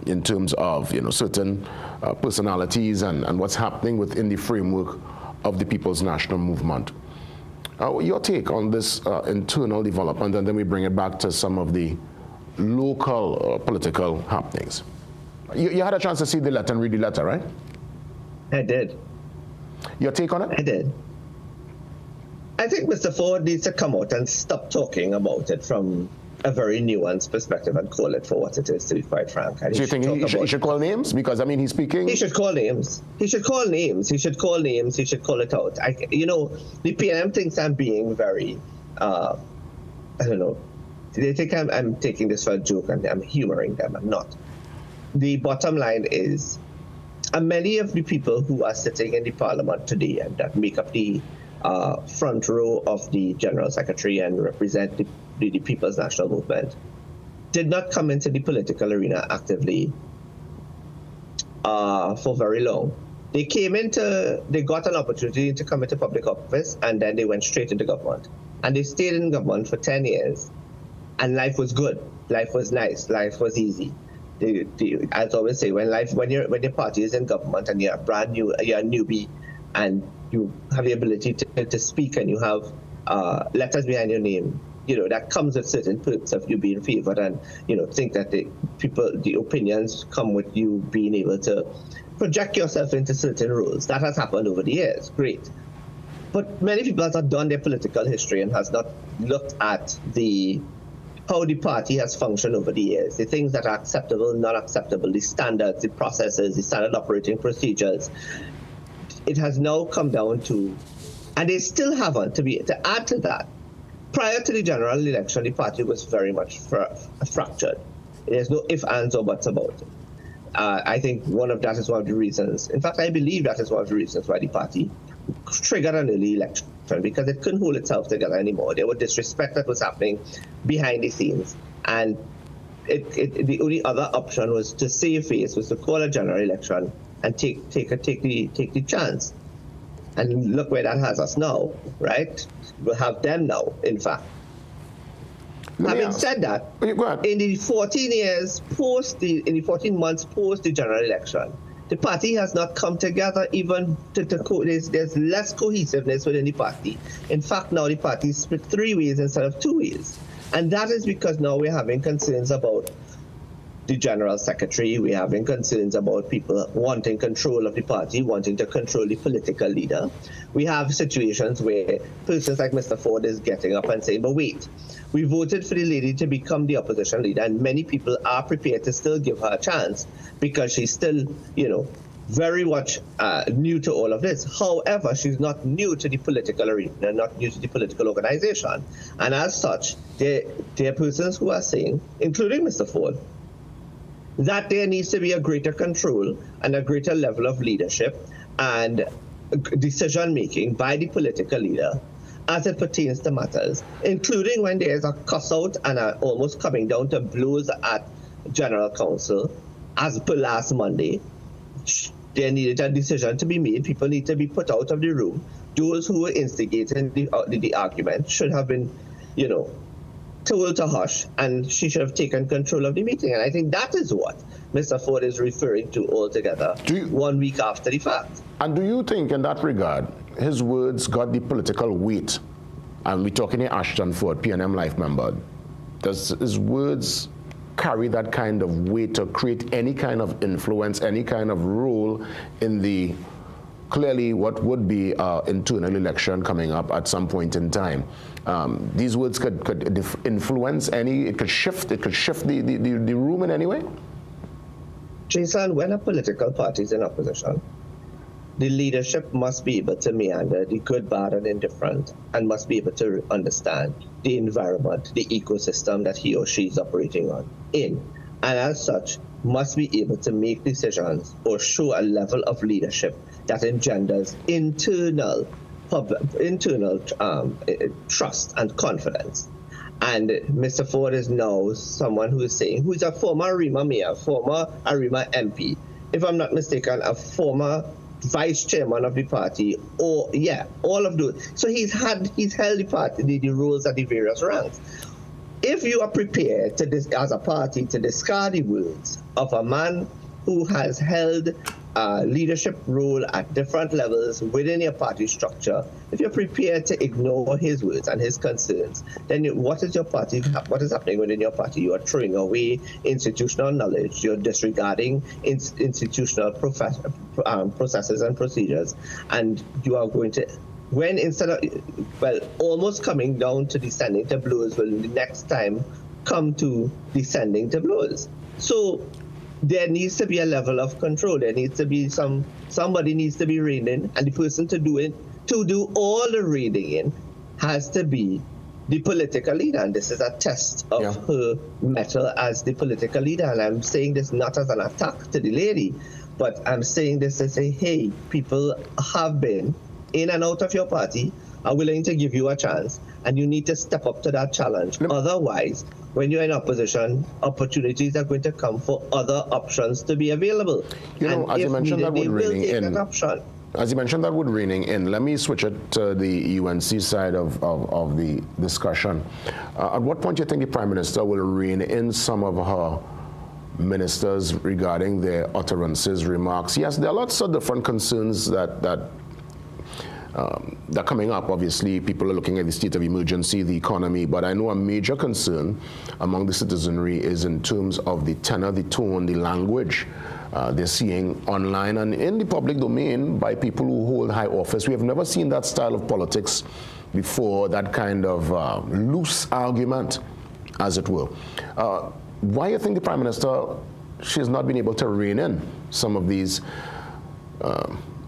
In terms of, you know, certain personalities and what's happening within the framework of the People's National Movement. Your take on this internal development, and then we bring it back to some of the local political happenings. You had a chance to see the letter and read the letter, right? I did. Your take on it? I did. I think Mr. Ford needs to come out and stop talking about it from a very nuanced perspective and call it for what it is, to be quite frank. Do you think he should call names? Because, I mean, he's speaking... He should call names. He should call names. He should call names. He should call it out. You know, the PNM thinks I'm being very, I don't know. They think I'm taking this for a joke and I'm humoring them. I'm not. The bottom line is, many of the people who are sitting in the parliament today and that make up the front row of the General Secretary and represent the People's National Movement did not come into the political arena actively for very long. They got an opportunity to come into public office, and then they went straight into government. And they stayed in government for 10 years, and life was good. Life was nice. Life was easy. As I always say, when your party is in government and you're brand new, you're a newbie, and you have the ability to speak and you have letters behind your name, you know, that comes with certain perks of you being favored, and, you know, think that the opinions come with you being able to project yourself into certain roles. That has happened over the years. Great. But many people have not done their political history and has not looked at how the party has functioned over the years, the things that are acceptable, not acceptable, the standards, the processes, the standard operating procedures. It has now come down to, and they still haven't, to add to that, prior to the general election, the party was very much fractured. There's no ifs, ands, or buts about it. I think one of that is one of the reasons. In fact, I believe that is one of the reasons why the party triggered an early election, because it couldn't hold itself together anymore. There was disrespect that was happening behind the scenes, and the only other option was to save face, was to call a general election and take the chance. And look where that has us now, right? We'll have them now, in fact. Having said that, in the 14 months post the general election, the party has not come together even there's less cohesiveness within the party. In fact, now the party is split 3 ways instead of 2 ways. And that is because now we're having concerns about the General Secretary. We're having concerns about people wanting control of the party, wanting to control the political leader. We have situations where persons like Mr. Ford is getting up and saying, but wait, we voted for the lady to become the opposition leader, and many people are prepared to still give her a chance because she's still, you know, very much new to all of this. However, she's not new to the political arena, not new to the political organization. And as such, there are persons who are saying, including Mr. Ford, that there needs to be a greater control and a greater level of leadership and decision-making by the political leader as it pertains to matters, including when there's a cuss-out and almost coming down to blows at General Counsel, as per last Monday. There needed a decision to be made. People need to be put out of the room. Those who were instigating the argument should have been, told to hush, and she should have taken control of the meeting. And I think that is what Mr. Ford is referring to altogether 1 week after the fact. And do you think, in that regard, his words got the political weight? And we're talking to Ashton Ford, PNM Life member. Does his words carry that kind of weight to create any kind of influence, any kind of role in the clearly what would be internal election coming up at some point in time? These words could influence it could shift the room in any way? Jason, when a political party is in opposition, the leadership must be able to meander the good, bad, and indifferent, and must be able to understand the environment, the ecosystem that he or she is operating in. And as such, must be able to make decisions or show a level of leadership that engenders internal trust and confidence. And Mr. Ford is now someone who's a former Arima mayor, former Arima MP, if I'm not mistaken, a former vice chairman of the party, all of those. So he's held the party, the roles at the various ranks. If you are prepared as a party to discard the words of a man who has held a leadership role at different levels within your party structure, if you're prepared to ignore his words and his concerns, then what is happening within your party? You are throwing away institutional knowledge. You're disregarding institutional processes and procedures, and you are going to, almost coming down to descending to blows, will the next time come to descending to blows. So there needs to be a level of control. There needs to be somebody needs to be reining, and the person to do all the reining in has to be the political leader. And this is a test of her mettle as the political leader. And I'm saying this not as an attack to the lady, but I'm saying this to say, hey, people have been in and out of your party, are willing to give you a chance, and you need to step up to that challenge. Otherwise, when you're in opposition, opportunities are going to come for other options to be available. As you mentioned that would reining in, let me switch it to the UNC side of the discussion. At what point do you think the Prime Minister will rein in some of her ministers regarding their utterances, remarks? Yes, there are lots of different concerns that they're coming up. Obviously, people are looking at the state of emergency, the economy, but I know a major concern among the citizenry is in terms of the tenor, the tone, the language they're seeing online and in the public domain by people who hold high office. We have never seen that style of politics before, that kind of loose argument, as it were. Why do you think the Prime Minister, she has not been able to rein in some of these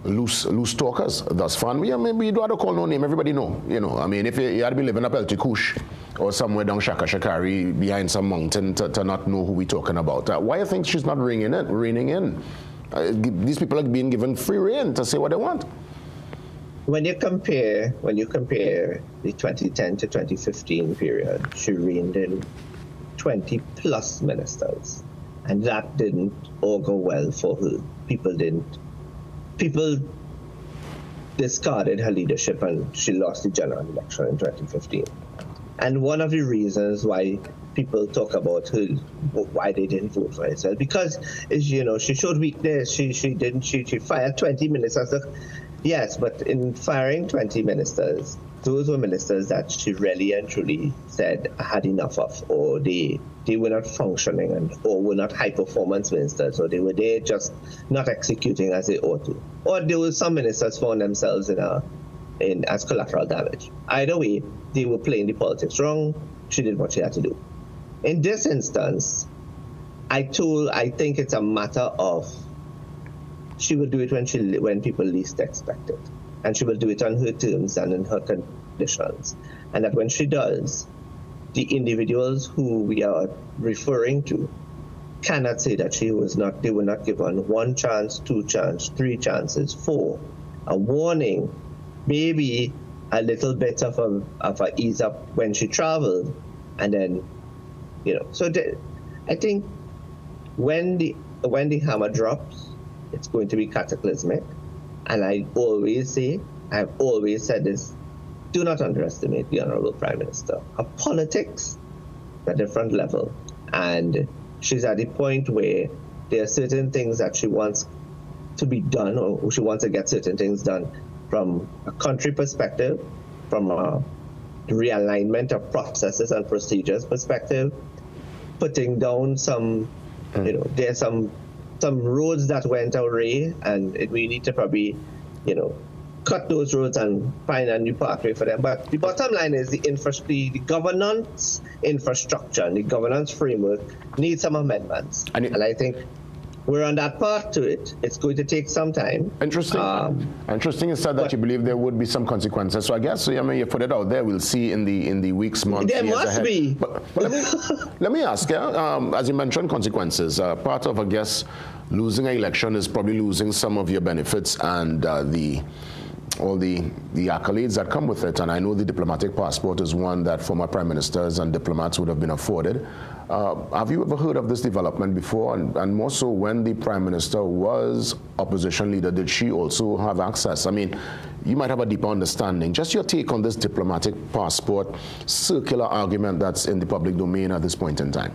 loose talkers thus far? Maybe you don't have to call no name, everybody know. I mean, if you had to be living up El Tikush or somewhere down Shakari behind some mountain to not know who we're talking about. Why do you think she's not reining in? These people are being given free rein to say what they want. When you compare the 2010 to 2015 period, she reined in 20 plus ministers, and that didn't all go well for her. People discarded her leadership, and she lost the general election in 2015. And one of the reasons why people talk about her, why they didn't vote for herself, because she showed weakness. She fired 20 ministers. Yes, but in firing 20 ministers, those were ministers that she really and truly said had enough of, or they were not functioning, or were not high performance ministers, or they were there just not executing as they ought to, or there were some ministers found themselves as collateral damage. Either way, they were playing the politics wrong. She did what she had to do. In this instance, I think it's a matter of she will do it when people least expect it, and she will do it on her terms and in her conditions, and that when she does, the individuals who we are referring to cannot say that they were not given 1 chance, 2 chances, 3 chances, 4. A warning, maybe a little bit of a ease up when she traveled, and then, So I think when the hammer drops, it's going to be cataclysmic. And I've always said this: do not underestimate the Honorable Prime Minister. Her politics at a different level, and she's at the point where there are certain things that she wants to be done, or she wants to get certain things done from a country perspective, from a realignment of processes and procedures perspective, putting down some, there's some roads that went awry, and we need to probably, cut those roads and find a new pathway for them. But the bottom line is the governance infrastructure and the governance framework needs some amendments. And I think we're on that path to it. It's going to take some time. Interesting. Interesting is that you believe there would be some consequences. So I guess, you put it out there. We'll see in the weeks, months, years ahead. There must be. But let me ask you, as you mentioned, consequences. Part of, I guess, losing an election is probably losing some of your benefits and all the accolades that come with it. And I know the diplomatic passport is one that former prime ministers and diplomats would have been afforded. Have you ever heard of this development before? And more so, when the prime minister was opposition leader, did she also have access? I mean, you might have a deeper understanding. Just your take on this diplomatic passport circular argument that's in the public domain at this point in time.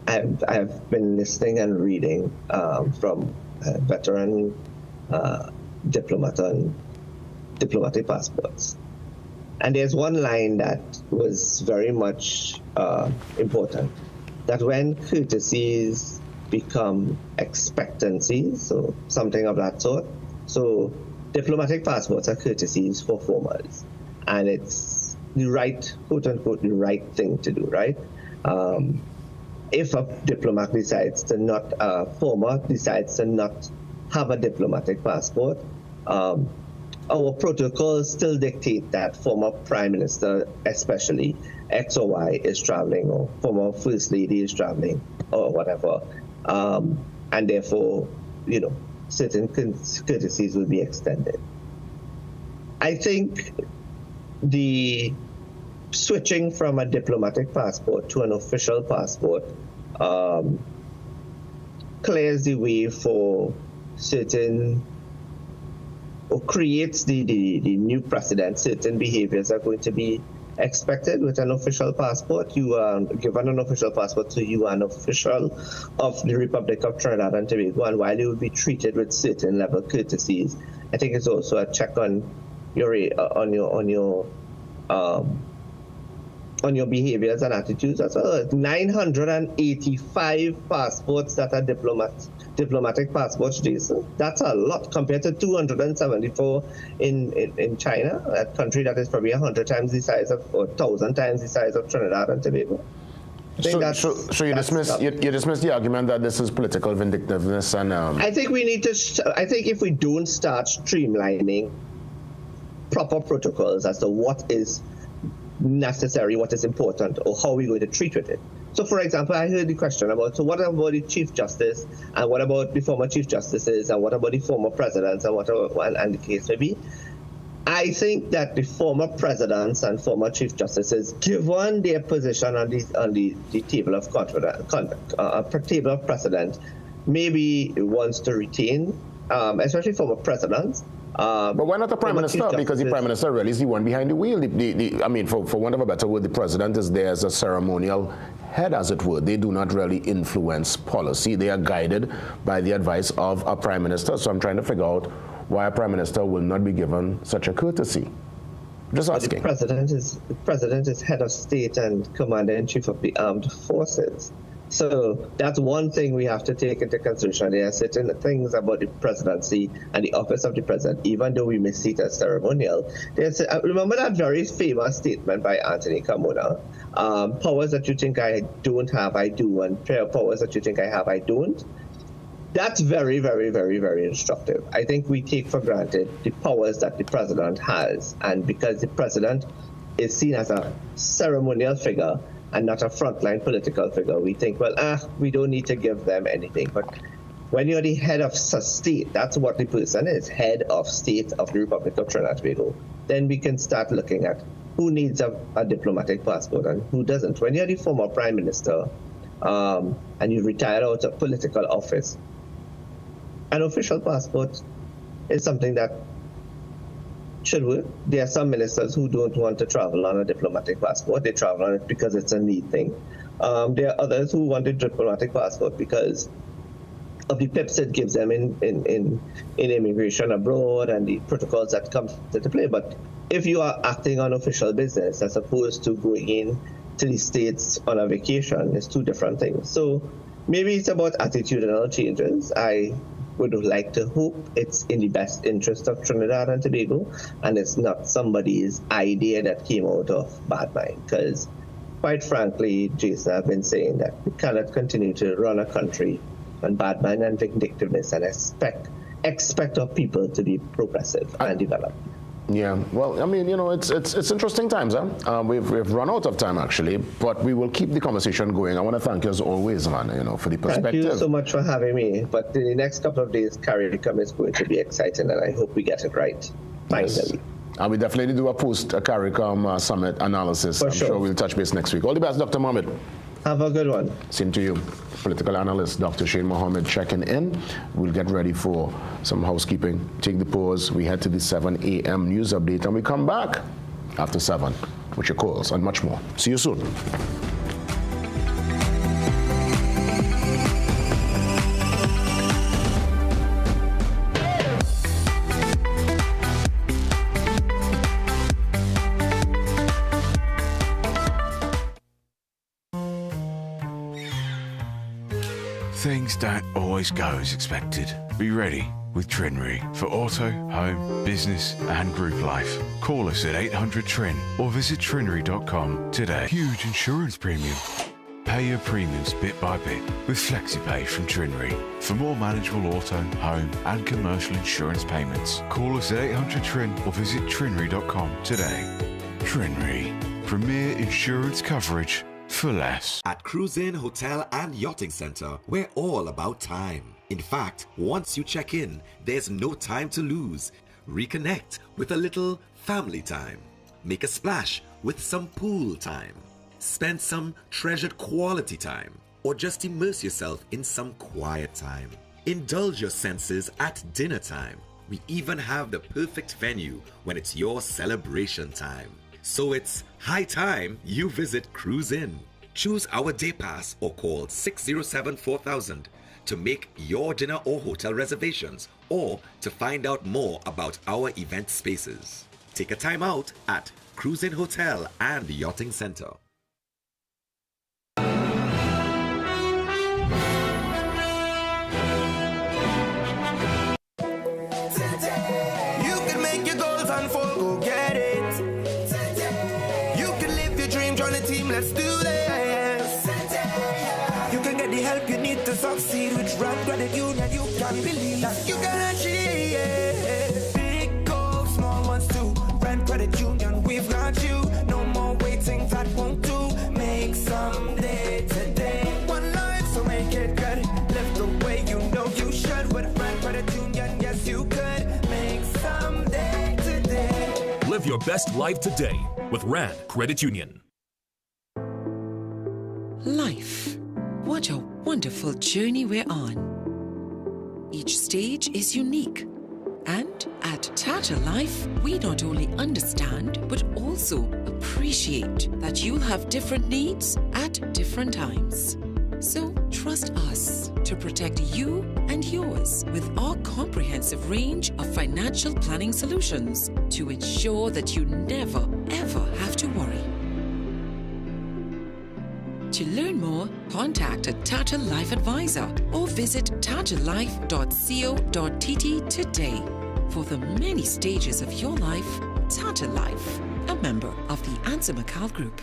I've been listening and reading from veteran diplomat on diplomatic passports. And there's one line that was very much important, that when courtesies become expectancies, so something of that sort, so diplomatic passports are courtesies for formers, and it's the right, quote-unquote, the right thing to do, right? If a diplomat decides to not, former decides to not have a diplomatic passport, our protocols still dictate that former prime minister, especially X or Y, is traveling, or former first lady is traveling, or whatever, and therefore, certain courtesies will be extended. I think the switching from a diplomatic passport to an official passport clears the way for certain, or creates the new precedent. Certain behaviors are going to be expected with an official passport. You are given an official passport, so you are an official of the Republic of Trinidad and Tobago, and while you will be treated with certain level courtesies, I think it's also a check on your behaviors and attitudes as well. 985 passports that are diplomatic passports, Jason. That's a lot compared to 274 in China, a country that is probably 100 times the size of, or 1,000 times the size of Trinidad and Tobago. So you dismiss the argument that this is political vindictiveness, and I think we need to. I think if we don't start streamlining proper protocols as to what is necessary, what is important, or how we're going to treat with it. So, for example, I heard the question about, so what about the Chief Justice, and what about the former Chief Justices, and what about the former presidents, and and the case may be. I think that the former presidents and former Chief Justices, given their position on the table of table of precedent, maybe wants to retain, especially former presidents. But why not the Prime Minister? Because the Prime Minister really is the one behind the wheel. I mean, for want of a better word, the President is there as a ceremonial head, as it were. They do not really influence policy. They are guided by the advice of a Prime Minister. So I'm trying to figure out why a Prime Minister will not be given such a courtesy. Just asking. The President is head of state and Commander-in-Chief of the Armed Forces. So that's one thing we have to take into consideration. There are certain things about the presidency and the office of the president, even though we may see it as ceremonial. Remember that very famous statement by Anthony Carmona, powers that you think I don't have, I do, and powers that you think I have, I don't. That's very, very, very, very instructive. I think we take for granted the powers that the president has, and because the president is seen as a ceremonial figure, and not a frontline political figure, we think, well, we don't need to give them anything. But when you're the head of state, that's what the person is, head of state of the Republic of Trinidad and Tobago, then we can start looking at who needs a diplomatic passport and who doesn't. When you're the former prime minister and you retired out of political office, an official passport is something that should work. There are some ministers who don't want to travel on a diplomatic passport. They travel on it because it's a need thing. There are others who want a diplomatic passport because of the pips it gives them in immigration abroad and the protocols that come into play. But if you are acting on official business as opposed to going in to the States on a vacation, it's two different things. So maybe it's about attitudinal changes. I would like to hope it's in the best interest of Trinidad and Tobago, and it's not somebody's idea that came out of bad mind. Because, quite frankly, Jason, I've been saying that we cannot continue to run a country on bad mind and vindictiveness and expect of people to be progressive and develop. Yeah, well, I mean, you know, it's interesting times, huh? We've run out of time, actually, but we will keep the conversation going. I want to thank you as always, man, you know, for the perspective. Thank you so much for having me. But the next couple of days, CARICOM is going to be exciting, and I hope we get it right, finally. Yes. And we definitely do a post-CARICOM summit analysis. I'm sure we'll touch base next week. All the best, Dr. Mohammed. Have a good one. Same to you. Political analyst Dr. Shane Mohammed checking in. We'll get ready for some housekeeping. Take the pause. We head to the 7 a.m. news update, and we come back after 7 with your calls and much more. See you soon. Things don't always go as expected. Be ready with Trinry for auto, home, business and group life. Call us at 800 TRIN or visit trinry.com today. Huge insurance premium. Pay your premiums bit by bit with FlexiPay from Trinry. For more manageable auto, home and commercial insurance payments, call us at 800 TRIN or visit trinry.com today. Trinry. Premier insurance coverage for less. At Cruise Inn Hotel and Yachting Center, we're all about time. In fact, once you check in, there's no time to lose. Reconnect with a little family time. Make a splash with some pool time. Spend some treasured quality time. Or just immerse yourself in some quiet time. Indulge your senses at dinner time. We even have the perfect venue when it's your celebration time. So it's high time you visit Cruise Inn. Choose our day pass or call 607-4000 to make your dinner or hotel reservations or to find out more about our event spaces. Take a time out at Cruise Inn Hotel and Yachting Center. Let's do this. You can get the help you need to succeed with Rand Credit Union. You can believe that you can achieve. Big goals, small ones too. Rand Credit Union, we've got you. No more waiting, that won't do. Make someday today. One life, so make it good. Live the way you know you should. With Rand Credit Union, yes you could. Make someday today. Live your best life today with Rand Credit Union. Life. What a wonderful journey we're on. Each stage is unique. And at Tata Life, we not only understand, but also appreciate that you'll have different needs at different times. So trust us to protect you and yours with our comprehensive range of financial planning solutions to ensure that you never, ever have to worry. To learn more, contact a Tata Life advisor or visit tatalife.co.tt today. For the many stages of your life, Tata Life, a member of the Ansa McCall Group.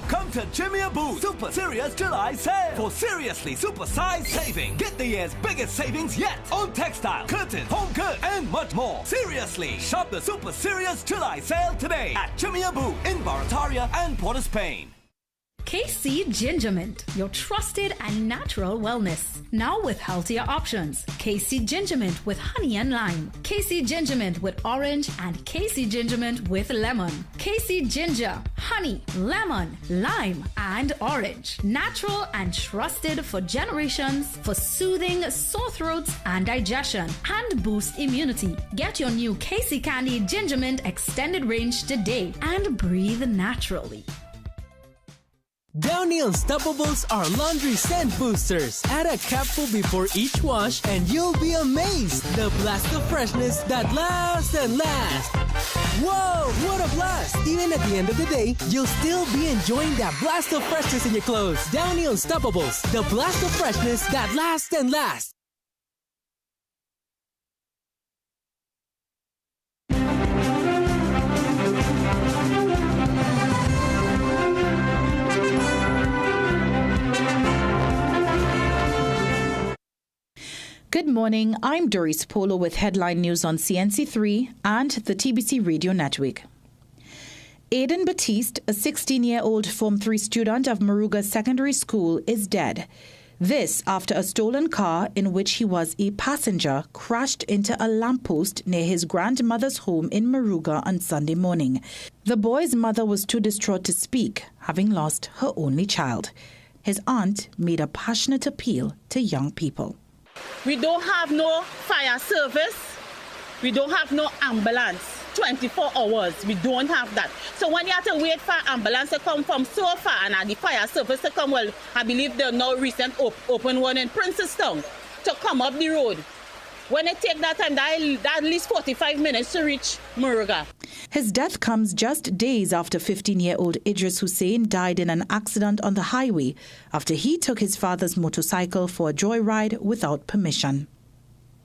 Come Come to Jimmy Boo Super Serious July Sale for seriously super-sized saving. Get the year's biggest savings yet on textile, curtains, home goods, and much more. Seriously, shop the Super Serious July Sale today at Jimmy Boo in Barataria and Port of Spain. KC Ginger Mint, your trusted and natural wellness. Now with healthier options. KC Ginger Mint with honey and lime. KC Ginger Mint with orange and KC Ginger Mint with lemon. KC Ginger, honey, lemon, lime, and orange. Natural and trusted for generations for soothing sore throats and digestion and boost immunity. Get your new KC Candy Ginger Mint extended range today and breathe naturally. Downy Unstoppables are laundry scent boosters. Add a capful before each wash and you'll be amazed. The blast of freshness that lasts and lasts. Whoa, what a blast! Even at the end of the day, you'll still be enjoying that blast of freshness in your clothes. Downy Unstoppables, the blast of freshness that lasts and lasts. Good morning, I'm Doris Polo with headline news on CNC3 and the TBC Radio Network. Aiden Batiste, a 16-year-old Form 3 student of Moruga Secondary School, is dead. This after a stolen car in which he was a passenger crashed into a lamppost near his grandmother's home in Moruga on Sunday morning. The boy's mother was too distraught to speak, having lost her only child. His aunt made a passionate appeal to young people. We don't have no fire service. We don't have no ambulance. 24 hours. We don't have that. So when you have to wait for ambulance to come from so far and the fire service to come, well, I believe there's no recent open one in Princestown to come up the road. When it take that time, that at least 45 minutes to reach Moruga. His death comes just days after 15-year-old Idris Hussein died in an accident on the highway after he took his father's motorcycle for a joyride without permission.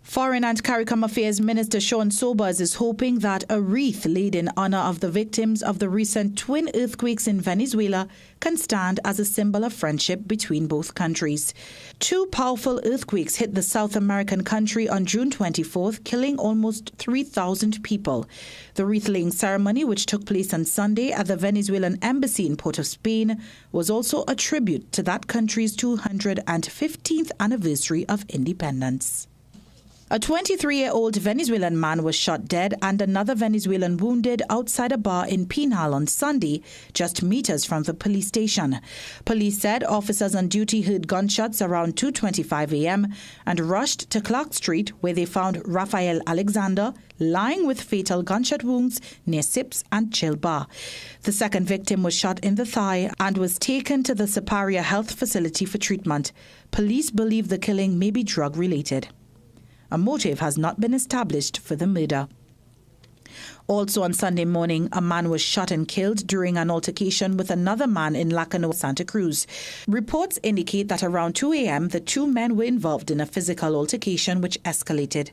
Foreign and CARICOM Affairs Minister Sean Sobers is hoping that a wreath laid in honor of the victims of the recent twin earthquakes in Venezuela can stand as a symbol of friendship between both countries. Two powerful earthquakes hit the South American country on June 24th, killing almost 3,000 people. The wreath-laying ceremony, which took place on Sunday at the Venezuelan embassy in Port of Spain, was also a tribute to that country's 215th anniversary of independence. A 23-year-old Venezuelan man was shot dead and another Venezuelan wounded outside a bar in Pinhal on Sunday, just meters from the police station. Police said officers on duty heard gunshots around 2:25 a.m. and rushed to Clark Street, where they found Rafael Alexander lying with fatal gunshot wounds near Sips and Chill Bar. The second victim was shot in the thigh and was taken to the Siparia Health Facility for treatment. Police believe the killing may be drug-related. A motive has not been established for the murder. Also on Sunday morning, a man was shot and killed during an altercation with another man in Lacano, Santa Cruz. Reports indicate that around 2 a.m., the two men were involved in a physical altercation which escalated.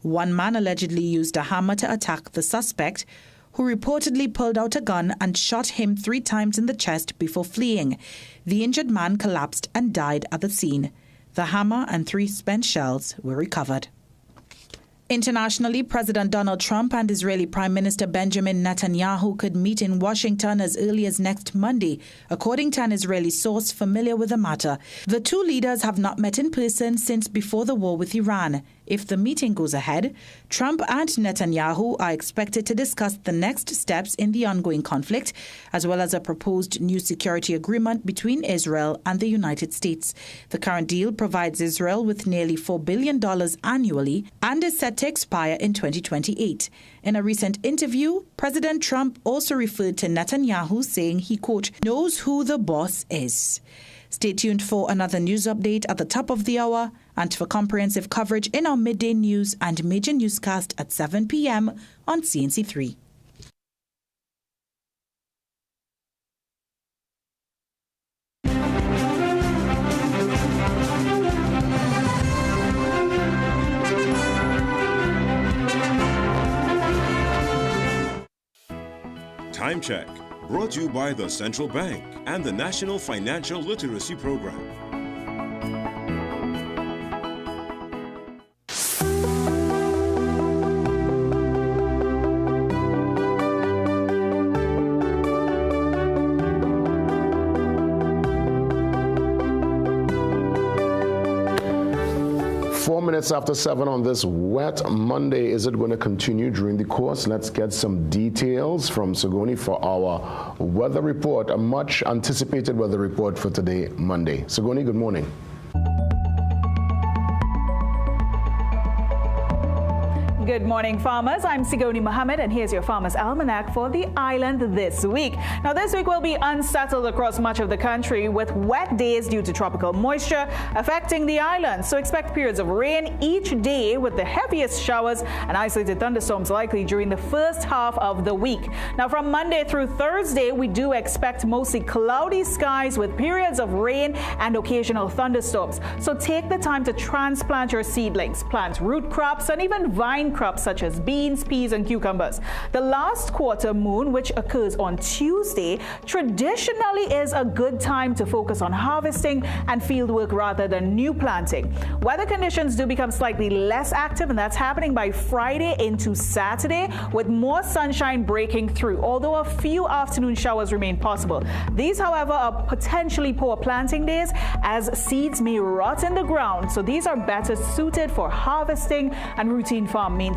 One man allegedly used a hammer to attack the suspect, who reportedly pulled out a gun and shot him 3 times in the chest before fleeing. The injured man collapsed and died at the scene. The hammer and 3 spent shells were recovered. Internationally, President Donald Trump and Israeli Prime Minister Benjamin Netanyahu could meet in Washington as early as next Monday, according to an Israeli source familiar with the matter. The two leaders have not met in person since before the war with Iran. If the meeting goes ahead, Trump and Netanyahu are expected to discuss the next steps in the ongoing conflict, as well as a proposed new security agreement between Israel and the United States. The current deal provides Israel with nearly $4 billion annually and is set to expire in 2028. In a recent interview, President Trump also referred to Netanyahu, saying he, quote, knows who the boss is. Stay tuned for another news update at the top of the hour and for comprehensive coverage in our midday news and major newscast at 7 p.m. on CNC3. Time check. Brought to you by the Central Bank and the National Financial Literacy Program. After 7 on this wet Monday. Is it going to continue during the course? Let's get some details from Sigoni for our weather report, a much anticipated weather report for today, Monday. Sigoni, good morning. Good morning, farmers. I'm Sigoni Mohammed, and here's your Farmer's Almanac for the island this week. Now, this week will be unsettled across much of the country with wet days due to tropical moisture affecting the island. So expect periods of rain each day with the heaviest showers and isolated thunderstorms likely during the first half of the week. Now, from Monday through Thursday, we do expect mostly cloudy skies with periods of rain and occasional thunderstorms. So take the time to transplant your seedlings, plant root crops, and even vine crops such as beans, peas, and cucumbers. The last quarter moon, which occurs on Tuesday, traditionally is a good time to focus on harvesting and field work rather than new planting. Weather conditions do become slightly less active, and that's happening by Friday into Saturday, with more sunshine breaking through, although a few afternoon showers remain possible. These, however, are potentially poor planting days as seeds may rot in the ground, so these are better suited for harvesting and routine farm maintenance.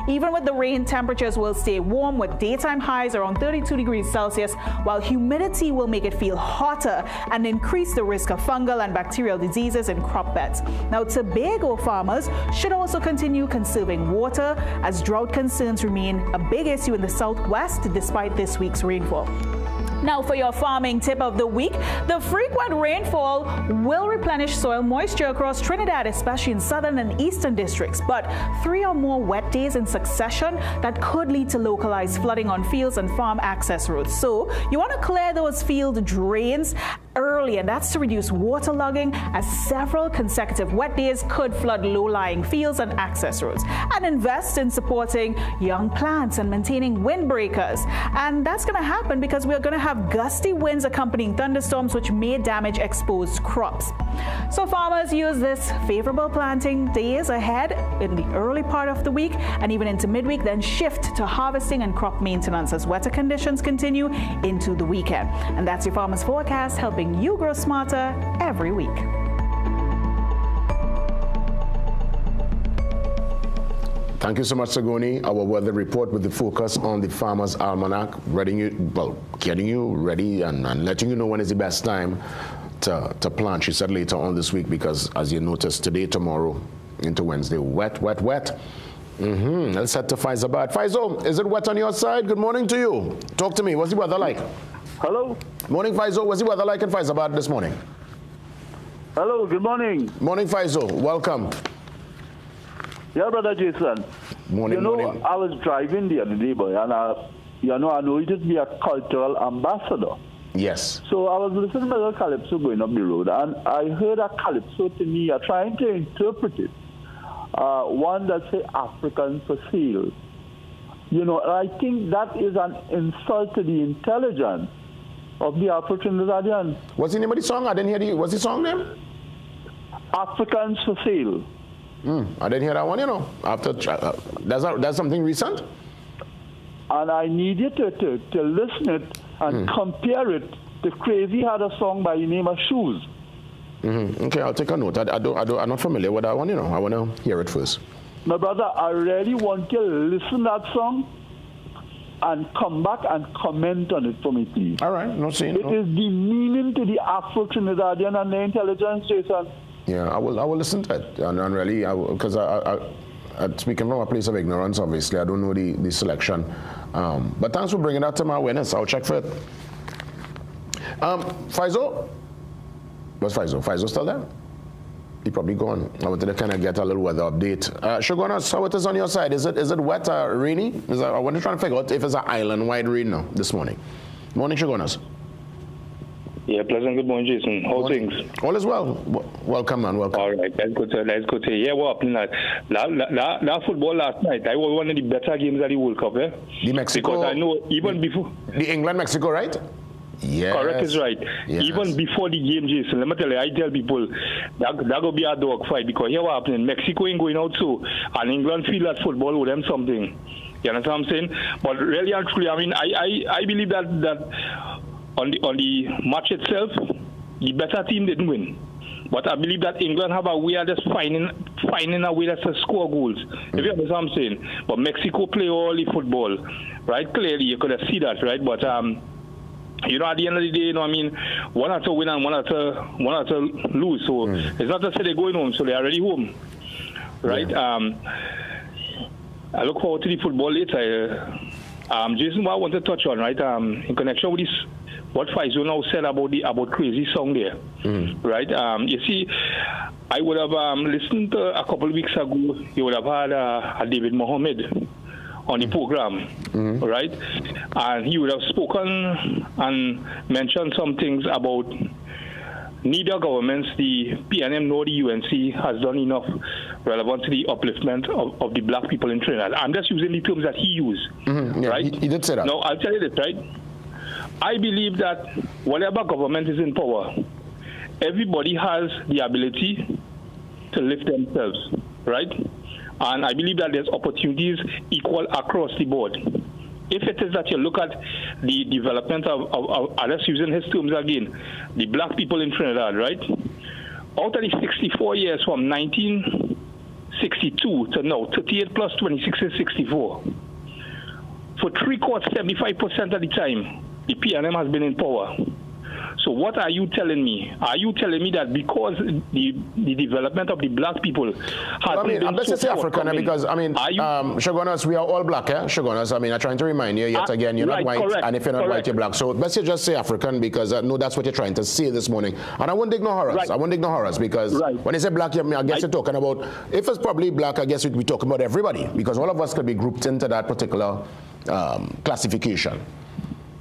Even with the rain, temperatures will stay warm with daytime highs around 32 degrees Celsius, while humidity will make it feel hotter and increase the risk of fungal and bacterial diseases in crop beds. Now, Tobago farmers should also continue conserving water as drought concerns remain a big issue in the southwest despite this week's rainfall. Now, for your farming tip of the week, the frequent rainfall will replenish soil moisture across Trinidad, especially in southern and eastern districts. But 3 or more wet days in succession that could lead to localized flooding on fields and farm access roads. So you want to clear those field drains early, and that's to reduce waterlogging, as several consecutive wet days could flood low-lying fields and access roads. And invest in supporting young plants and maintaining windbreakers. And that's going to happen because we're going to have gusty winds accompanying thunderstorms, which may damage exposed crops. So farmers, use this favorable planting days ahead in the early part of the week and even into midweek, then shift to harvesting and crop maintenance as wetter conditions continue into the weekend. And that's your Farmers Forecast, helping you grow smarter every week. Thank you so much, Sigoni. Our weather report with the focus on the Farmer's Almanac, getting you ready and letting you know when is the best time to plant. She said later on this week because, as you noticed, today, tomorrow, into Wednesday, wet. Let's head to Faizabad. Faizo, is it wet on your side? Good morning to you. Talk to me. What's the weather like? Hello. Morning, Faizo. What's the weather like in Faizabad this morning? Hello, good morning. Morning, Faizo. Welcome. Yeah, Brother Jason. Morning, morning. I was driving the other day, boy, and I know you just be a cultural ambassador. Yes. So I was listening to the calypso going up the road, and I heard a calypso to me, trying to interpret it. One that say African for sale. I think that is an insult to the intelligence of the Afro-Trinidadian. What's the name of the song? I didn't hear what's the song name? Africans for sale. I didn't hear that one, After that's something recent? And I need you to listen it and compare it to Crazy had a song by the name of Shoes. Okay, I'll take a note. I'm not familiar with that one, I want to hear it first. My brother, I really want you to listen to that song and come back and comment on it for me, please. All right, no saying. It is demeaning to the Afro-Trinidadian and the intelligence, Jason. Yeah, I will listen to it. And really, because I speaking from a place of ignorance, obviously, I don't know the selection. But thanks for bringing that to my awareness. I'll check for it. Faizo? What's Faizo? Faizo still there? He probably gone. I wanted to kind of get a little weather update. Shogunas, how it is on your side? Is it wet or rainy? I want to try to figure out if it's an island-wide rain now this morning. Morning, Shogunas. Yeah, pleasant good morning, Jason. How things? All is well. Welcome, man. Welcome. All right, that's good. That's good. Yeah, what happened? That football last night, that was one of the better games of the World Cup. Eh? The Mexico. Because I know even before the England-Mexico, right? Yes. Correct is right. Yes. Even before the game, Jason, let me tell you, I tell people that will be a dog fight because here what happening? Mexico ain't going out so, and England feel that football with them something. You understand what I'm saying? But really and truly, I mean, I believe that on the match itself, the better team didn't win. But I believe that England have a way of just finding a way to score goals. If you understand what I'm saying. But Mexico play all the football, right? Clearly, you could have seen that, right? But you know, at the end of the day, you know, I mean, one had to win and one had to lose. So it's not to say they're going home, so they're already home, right? Yeah. I look forward to the football later. Jason, what I want to touch on, right? In connection with this, what Faizo now said about crazy song there, right? You see, I would have listened a couple of weeks ago. You would have had a David Mohammed on the program, right? And he would have spoken and mentioned some things about neither governments, the PNM nor the UNC, has done enough relevant to the upliftment of the black people in Trinidad. I'm just using the terms that he used, right? He did say that. Now, I'll tell you this, right? I believe that whatever government is in power, everybody has the ability to lift themselves, right? And I believe that there's opportunities equal across the board. If it is that you look at the development of just using his terms again, the black people in Trinidad, right? Out of the 64 years from 1962 to now, 38 plus 26 is 64. For 75% of the time, the PNM has been in power. So what are you telling me? Are you telling me that because the development of the black people has let's just say African, because, I mean, Shogunas, we are all black, eh? Shogunas, I mean, I'm trying to remind you yet again, you're not white, and if you're not white, you're black. So let's just say African, because I know that's what you're trying to say this morning. And I won't ignore horrors. I won't ignore horrors, because when you say black, I guess you're talking about, if it's probably black, I guess we'd be talking about everybody, because all of us could be grouped into that particular classification.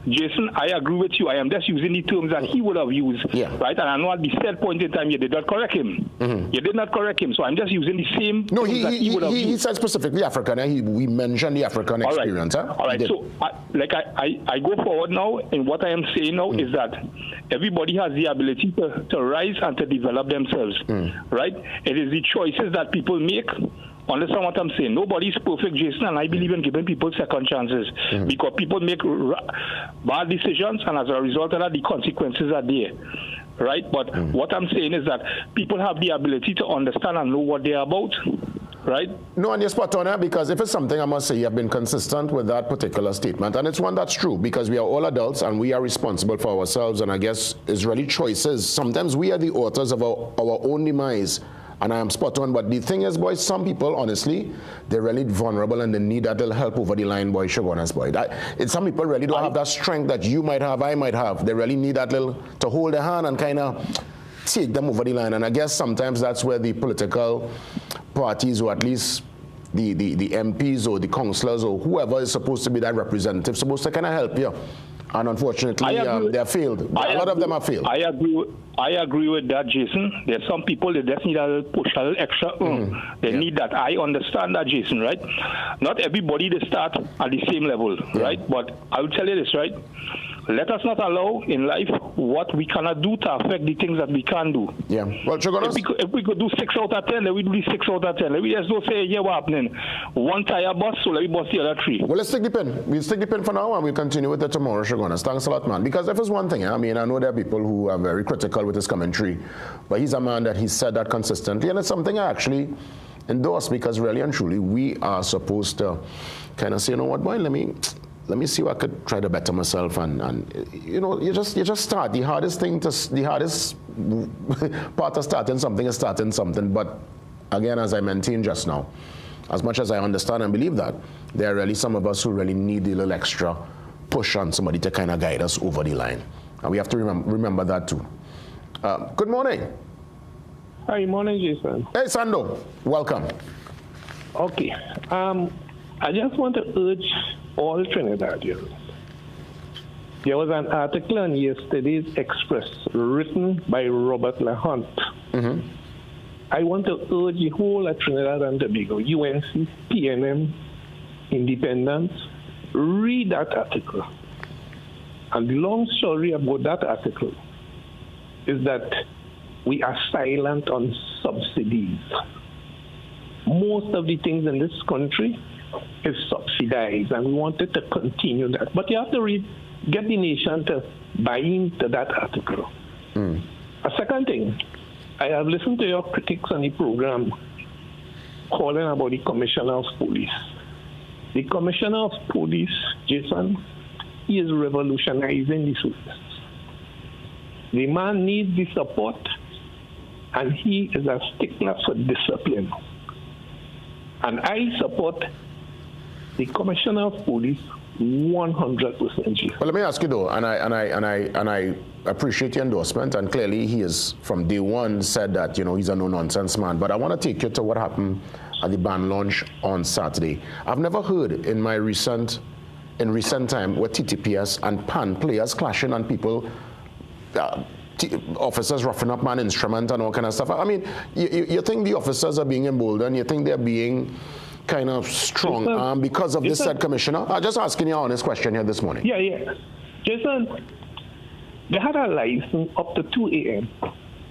Jason, I agree with you. I am just using the terms that he would have used, right? And I know at the said point in time you did not correct him. You did not correct him, so I'm just using the same terms that he would have used. He said specifically African, we mentioned the African experience. All right, so I go forward now, and what I am saying now is that everybody has the ability to rise and to develop themselves, right? It is the choices that people make. Understand what I'm saying? Nobody's perfect, Jason, and I believe in giving people second chances because people make bad decisions, and as a result of that, the consequences are there, right? But what I'm saying is that people have the ability to understand and know what they're about, right? No, and you're spot on, because if it's something, I must say, you have been consistent with that particular statement, and it's one that's true, because we are all adults, and we are responsible for ourselves, and I guess it's really choices. Sometimes we are the authors of our own demise. And I am spot on, but the thing is, boys, some people, honestly, they're really vulnerable and they need that little help over the line, boy, Shogunas, boy. Some people really don't have that strength that you might have, I might have. They really need that little, to hold their hand and kind of take them over the line. And I guess sometimes that's where the political parties, or at least the MPs or the councillors or whoever is supposed to be that representative, supposed to kind of help you. And unfortunately, they have failed. A lot of them have failed. I agree with that, Jason. There's some people that just need a push, a little extra. They need that. I understand that, Jason, right? Not everybody they start at the same level, right? But I'll tell you this, right? Let us not allow in life what we cannot do to affect the things that we can do. Yeah. Well, if we could do 6 out of 10, then we do the 6 out of 10. Let me just don't say, yeah, what happening? One tire bust, so let me bust the other 3. Well, let's stick the pin. We'll stick the pin for now, and we'll continue with it tomorrow, Shogunas. Thanks a lot, man. Because if it's one thing, I mean, I know there are people who are very critical with his commentary, but he's a man that he said that consistently, and it's something I actually endorse, because really and truly, we are supposed to kind of say, you know what, boy, let me see what I could try to better myself, and you know, you just start. The hardest part of starting something is starting something. But again, as I maintained just now, as much as I understand and believe that, there are really some of us who really need a little extra push on somebody to kind of guide us over the line, and we have to remember that too. Good morning. Hi, morning, Jason. Hey, Sando, welcome. Okay, I just want to urge all Trinidadians There was an article in yesterday's Express written by Robert LaHunt. Mm-hmm. I want to urge the whole of Trinidad and Tobago, UNC, PNM, Independence, read that article. And the long story about that article is that we are silent on subsidies. Most of the things in this country is subsidized, and we wanted to continue that. But you have to get the nation to buy into that article. A second thing, I have listened to your critics on the program calling about the Commissioner of Police. The Commissioner of Police, Jason, he is revolutionizing the service. The man needs the support, and he is a stickler for discipline. And I support the Commissioner of Police 100%. Well, let me ask you though, and I appreciate your endorsement, and clearly he is from day one said that he's a no-nonsense man. But I want to take you to what happened at the band launch on Saturday. I've never heard in recent time with TTPS and PAN players clashing and people, officers roughing up man instrument and all kind of stuff. I mean, you think the officers are being emboldened? You think they're being kind of strong because of this said commissioner? I'm just asking you an honest question here this morning. Yeah. Jason, they had a license up to 2 a.m.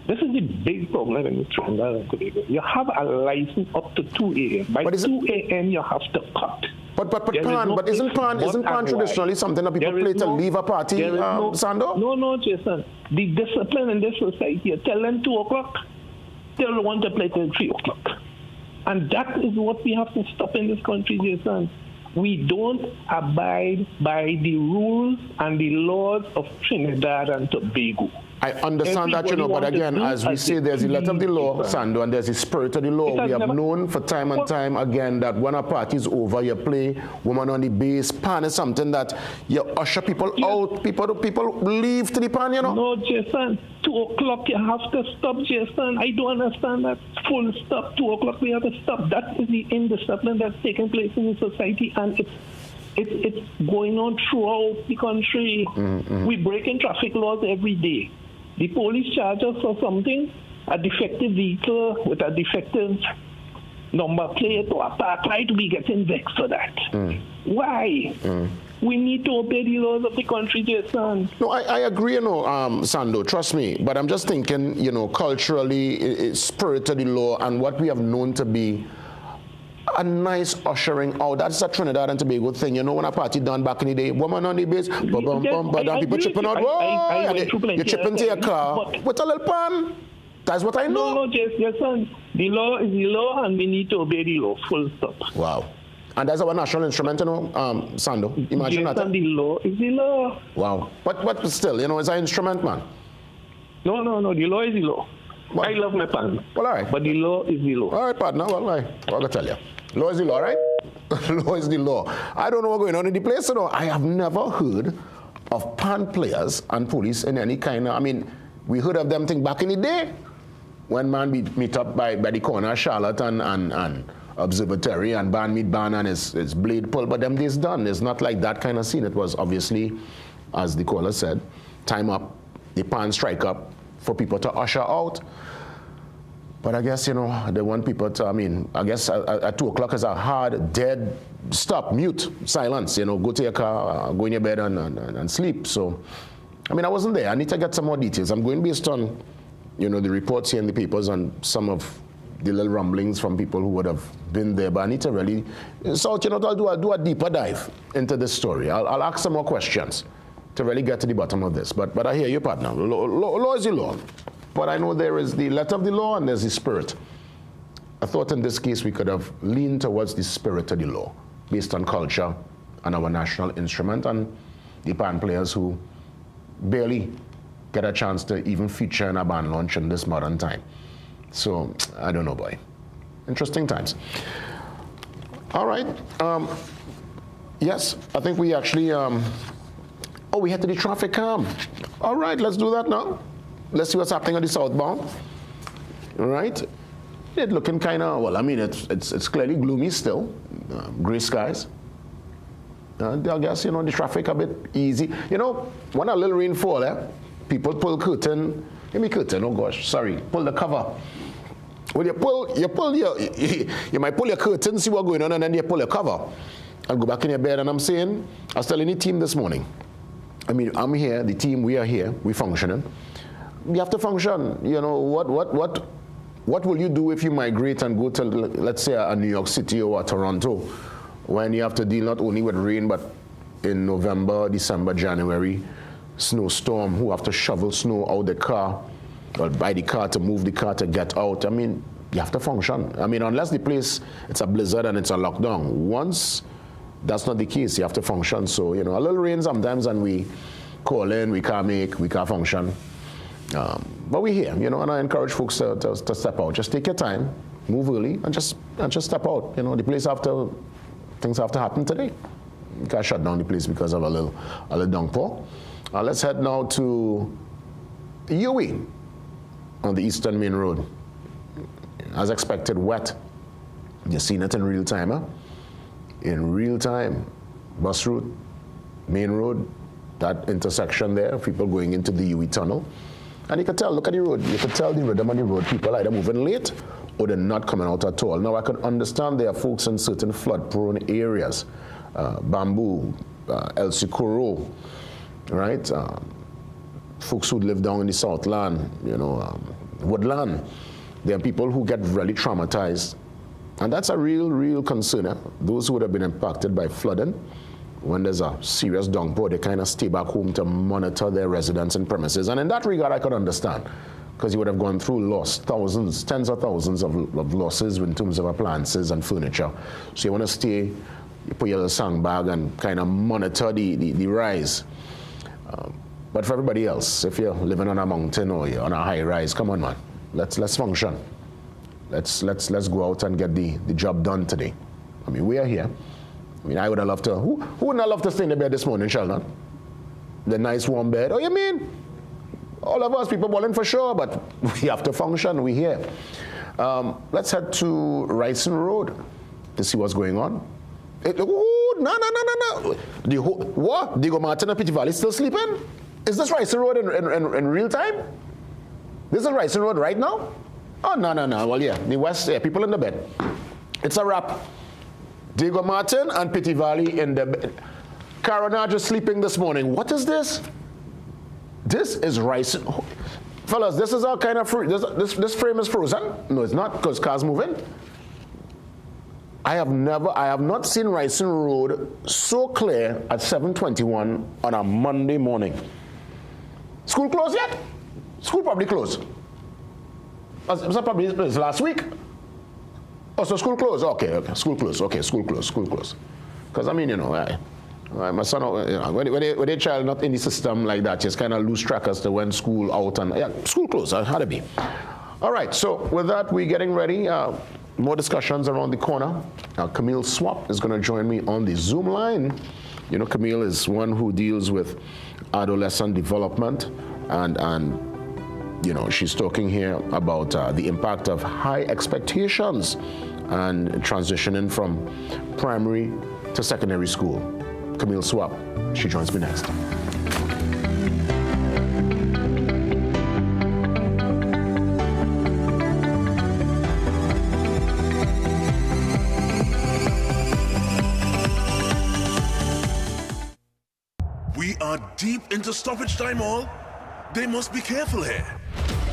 This is the big problem in Trinidad and Tobago. You have a license up to 2 a.m. By 2 a.m. you have to cut. But isn't PAN traditionally something that people play to leave a party, Sando? No, Jason. The discipline in this society, you tell them 2 o'clock, they'll want to play till 3 o'clock. And that is what we have to stop in this country, Jason. We don't abide by the rules and the laws of Trinidad and Tobago. I understand that, but again, as we say, there's the letter of the law, Sando, and there's the spirit of the law. We have known for time and time again that when a party is over, you play woman on the bass. PAN is something that you usher people out. People leave to the PAN, No, Jason. 2 o'clock, you have to stop, Jason. I don't understand that. Full stop. 2 o'clock, we have to stop. That is the indiscipline that's taking place in the society, and it's going on throughout the country. Mm-hmm. We're breaking traffic laws every day. The police charge us for something, a defective vehicle with a defective number plate or a park light, we getting vexed for that. Why? We need to obey the laws of the country, Jason. No, I agree, Sando, trust me. But I'm just thinking, culturally, it's spirit of the law and what we have known to be a nice ushering out. That's a Trinidad and Tobago thing. When a party done back in the day, woman on the bass, people chipping out, you chip into your car with a little pan. That's what I know. No, Jason. The law is the law, and we need to obey the law. Full stop. Wow. And that's our national instrument, Sando. Imagine Jason, that. The law is the law. Wow. But still, it's an instrument, man. No. The law is the law. Well, I love my pan. Well, all right. But the law is the law. All right, partner. Well, I'm going to tell you. Law is the law, right? Law is the law. I don't know what's going on in the place, I have never heard of PAN players and police in any kind of, we heard of them back in the day when man meet up by the corner of Charlotte and Observatory and band meet band and his blade pull, but them days done. It's not like that kind of scene. It was obviously, as the caller said, time up, the PAN strike up for people to usher out. But I guess, they want people to, I guess at 2 o'clock is a hard, dead, stop, mute, silence, go to your car, go in your bed and sleep. So, I wasn't there. I need to get some more details. I'm going based on, the reports here in the papers and some of the little rumblings from people who would have been there. But I need to really, I'll do a deeper dive into this story. I'll ask some more questions to really get to the bottom of this. But I hear you, partner. Law is the law. But I know there is the letter of the law and there's the spirit. I thought in this case we could have leaned towards the spirit of the law based on culture and our national instrument and the PAN players who barely get a chance to even feature in a band launch in this modern time. So, I don't know, boy. Interesting times. All right. Yes, I think we actually, we head to the traffic calm. All right, let's do that now. Let's see what's happening on the southbound. All right. It's looking kind of, it's clearly gloomy still. Gray skies. And I guess, the traffic a bit easy. When a little rain fall, people pull curtain. Give me curtain, oh gosh, sorry. Pull the cover. Well, you might pull your curtain, see what's going on, and then you pull your cover. I'll go back in your bed, and I was telling the team this morning. I'm here, the team, we are here, we're functioning. You have to function. What will you do if you migrate and go to, let's say, a New York City or a Toronto, when you have to deal not only with rain, but in November, December, January, snowstorm, who have to shovel snow out the car, or buy the car to move the car to get out. You have to function. Unless the place, it's a blizzard and it's a lockdown. Once that's not the case, you have to function. So, a little rain sometimes, and we call in, we can't function. But we're here, and I encourage folks to step out. Just take your time, move early, and just step out. The place things have to happen today. You can't shut down the place because of a little downpour. Let's head now to UWI on the Eastern Main Road. As expected, wet. You've seen it in real time, huh? In real time. Bus route, main road, that intersection there, people going into the UWI tunnel. And you can tell, look at the road, you can tell the rhythm on the road, people either moving late or they're not coming out at all. Now I can understand there are folks in certain flood-prone areas, Bamboo, El Socorro, right? Folks who live down in the Southland, Woodland. There are people who get really traumatized. And that's a real concern. Those who would have been impacted by flooding, when there's a serious downpour, they kind of stay back home to monitor their residents and premises. And in that regard, I could understand, because you would have gone through thousands, tens of thousands of losses in terms of appliances and furniture. So you want to stay, you put your little sandbag and kind of monitor the rise. But for everybody else, if you're living on a mountain or you're on a high rise, come on, man, let's function. Let's go out and get the job done today. We are here. I would have loved to. Who wouldn't have loved to stay in the bed this morning, Sheldon? The nice warm bed. Oh, you mean? All of us, people balling for sure, but we have to function. We're here. Let's head to Ryson Road to see what's going on. No. What? Diego Martin and Pitty Valley still sleeping? Is this Ryson Road in real time? This is Ryson Road right now? Oh, no. Well, yeah, the West, people in the bed. It's a wrap. Diego Martin and Pitty Valley in the bed. Carona just sleeping this morning. What is this? This is Ryson. Fellas, this is all kind of fruit. This frame is frozen. No, it's not, because cars moving. I have not seen Ryson Road so clear at 7:21 on a Monday morning. School closed yet? School probably closed. Was that probably last week? Oh, so school closed? Okay, school closed. Okay, school closed. Because my son, when a child not in the system like that, just kind of lose track as to when school out and school closed. How to be? All right. So with that, we're getting ready. More discussions around the corner. Camille Swap is going to join me on the Zoom line. Camille is one who deals with adolescent development, and she's talking here about the impact of high expectations and transitioning from primary to secondary school. Camille Swap, she joins me next. We are deep into stoppage time, all. They must be careful here.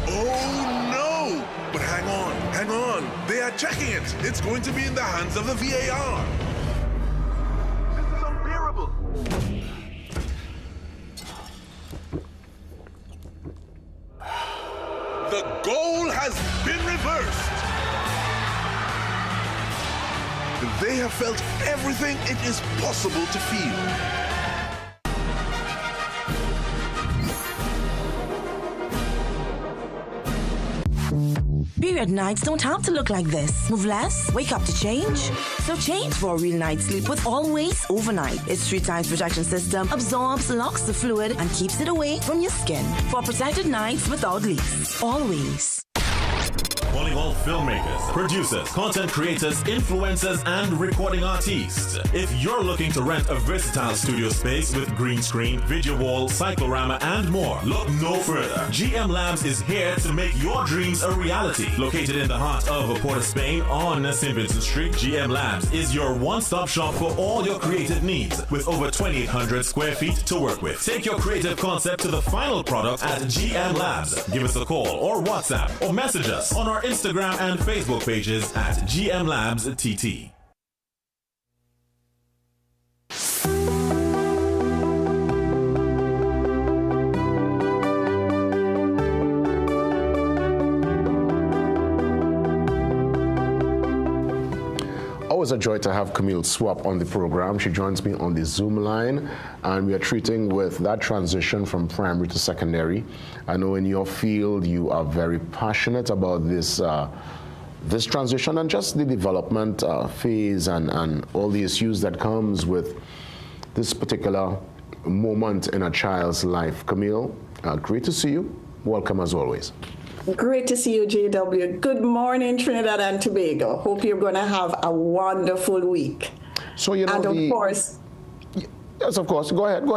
Oh no! But hang on. They are checking it. It's going to be in the hands of the VAR. This is unbearable. The goal has been reversed. They have felt everything it is possible to feel. Period nights don't have to look like this. Move less, wake up to change. So change for a real night's sleep with Always Overnight. Its 3 times protection system absorbs, locks the fluid, and keeps it away from your skin. For protected nights without leaks. Always. Calling all filmmakers, producers, content creators, influencers, and recording artists. If you're looking to rent a versatile studio space with green screen, video wall, cyclorama, and more, look no further. GM Labs is here to make your dreams a reality. Located in the heart of Port of Spain on St. Vincent Street, GM Labs is your one-stop shop for all your creative needs with over 2,800 square feet to work with. Take your creative concept to the final product at GM Labs. Give us a call or WhatsApp or message us on our Instagram and Facebook pages at GM Labs TT. Always a joy to have Camille Swap on the program. She joins me on the Zoom line, and we are treating with that transition from primary to secondary. I know in your field you are very passionate about this this transition and just the development phase and all the issues that comes with this particular moment in a child's life. Camille, great to see you. Welcome as always. Great to see you, JW. Good morning, Trinidad and Tobago. Hope you're going to have a wonderful week. So, you know, and of course... Yes, of course. Go ahead,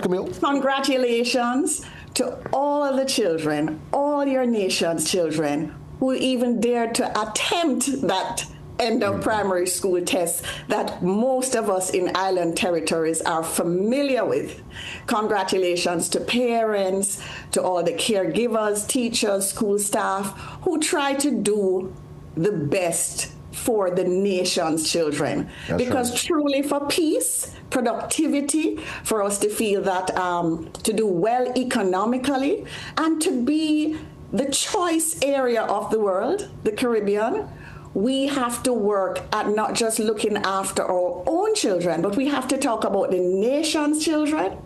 Camille. Congratulations to all of the children, all your nation's children, who even dared to attempt that end of primary school test that most of us in island territories are familiar with. Congratulations to parents, to all the caregivers, teachers, school staff who try to do the best for the nation's children. That's because right. Truly for peace, productivity, for us to feel that to do well economically and to be the choice area of the world, the Caribbean, we have to work at not just looking after our own children, but we have to talk about the nation's children,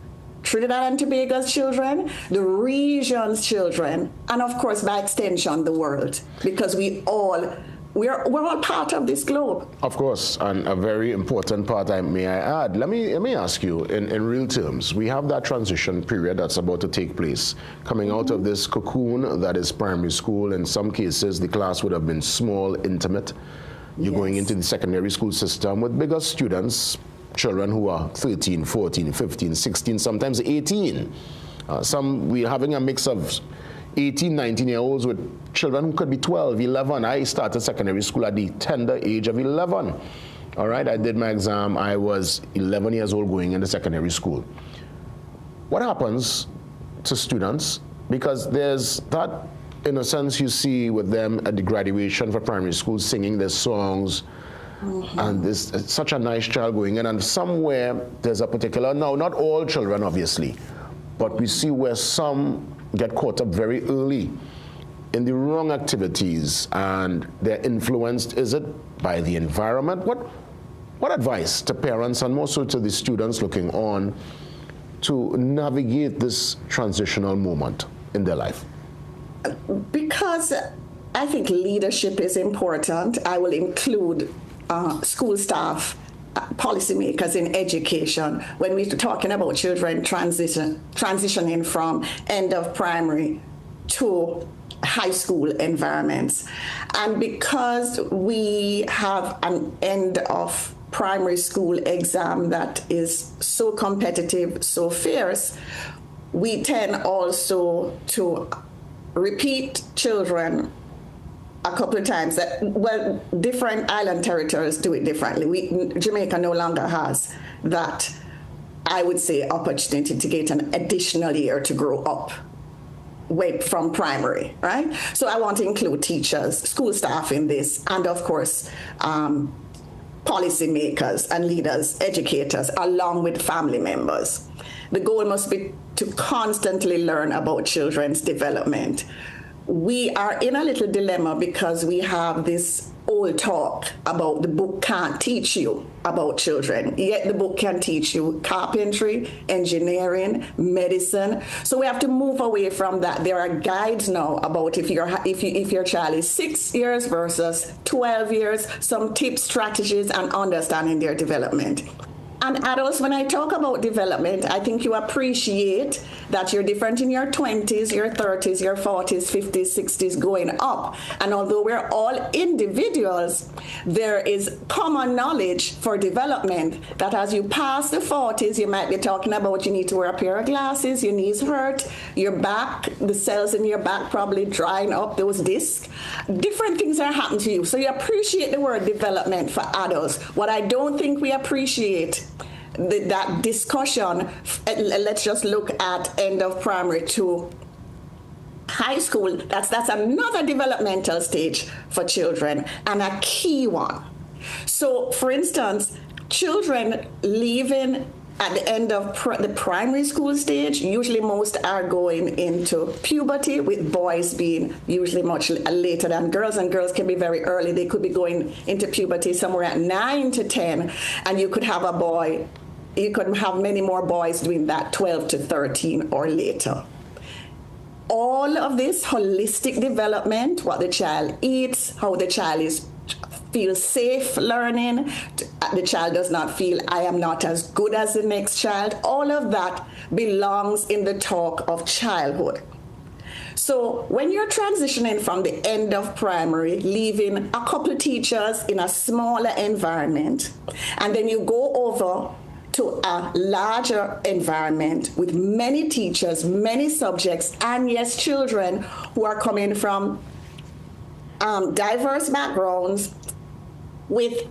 Trinidad and Tobago's children, the region's children, and of course, by extension, the world, because we're all part of this globe. Of course, and a very important part, may I add. Let me ask you, in real terms, we have that transition period that's about to take place. Coming out of this cocoon that is primary school, in some cases, the class would have been small, intimate. You're going into the secondary school system with bigger students, children who are 13, 14, 15, 16, sometimes 18. We're having a mix of 18, 19-year-olds with children who could be 12, 11. I started secondary school at the tender age of 11. All right, I did my exam. I was 11 years old going into secondary school. What happens to students? Because there's that innocence you see with them at the graduation for primary school, singing their songs. Mm-hmm. And there's such a nice child going in. And somewhere there's a particular, now not all children obviously, but we see where some get caught up very early in the wrong activities and they're influenced, is it by the environment? What advice to parents and more so to the students looking on to navigate this transitional moment in their life? Because I think leadership is important. I will include school staff, policymakers in education when we're talking about children transitioning from end of primary to high school environments. And because we have an end of primary school exam that is so competitive, so fierce, we tend also to repeat children a couple of times. Different island territories do it differently. Jamaica no longer has that, I would say, opportunity to get an additional year to grow up from primary, right? So I want to include teachers, school staff in this, and of course, policymakers and leaders, educators, along with family members. The goal must be to constantly learn about children's development. We are in a little dilemma because we have this old talk about the book can't teach you about children, yet the book can teach you carpentry, engineering, medicine. So we have to move away from that. There are guides now about if your child is 6 years versus 12 years, some tips, strategies, and understanding their development. And adults, when I talk about development, I think you appreciate that you're different in your 20s, your 30s, your 40s, 50s, 60s, going up. And although we're all individuals, there is common knowledge for development that as you pass the 40s, you might be talking about you need to wear a pair of glasses, your knees hurt, your back, the cells in your back probably drying up, those discs. Different things are happening to you. So you appreciate the word development for adults. What I don't think we appreciate that discussion, let's just look at end of primary to high school. That's another developmental stage for children, and a key one. So, for instance, children leaving at the end of the primary school stage, usually most are going into puberty, with boys being usually much later than girls, and girls can be very early. They could be going into puberty somewhere at 9 to 10, and you could have a boy, you could have many more boys doing that 12 to 13 or later. All of this holistic development, what the child eats, how the child feels safe learning, the child does not feel I am not as good as the next child, all of that belongs in the talk of childhood. So when you're transitioning from the end of primary, leaving a couple of teachers in a smaller environment, and then you go over to a larger environment with many teachers, many subjects, and yes, children who are coming from diverse backgrounds with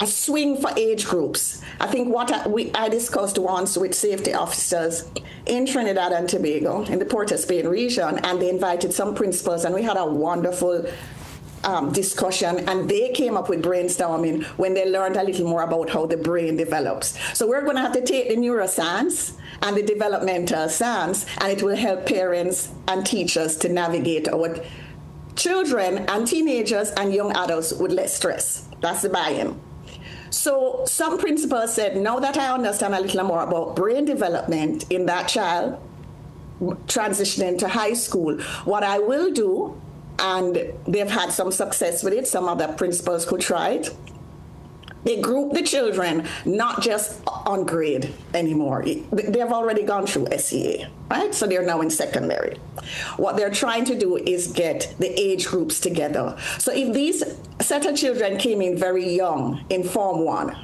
a swing for age groups. I think what I discussed once with safety officers in Trinidad and Tobago, in the Port of Spain region, and they invited some principals, and we had a wonderful discussion, and they came up with brainstorming when they learned a little more about how the brain develops. So we're going to have to take the neuroscience and the developmental science, and it will help parents and teachers to navigate our children and teenagers and young adults with less stress. That's the buy-in. So some principals said, now that I understand a little more about brain development in that child transitioning to high school, what I will do, and they've had some success with it, some other principals could try it, they group the children not just on grade anymore. They've already gone through SEA, right? So they're now in secondary. What they're trying to do is get the age groups together. So if these set of children came in very young in Form 1,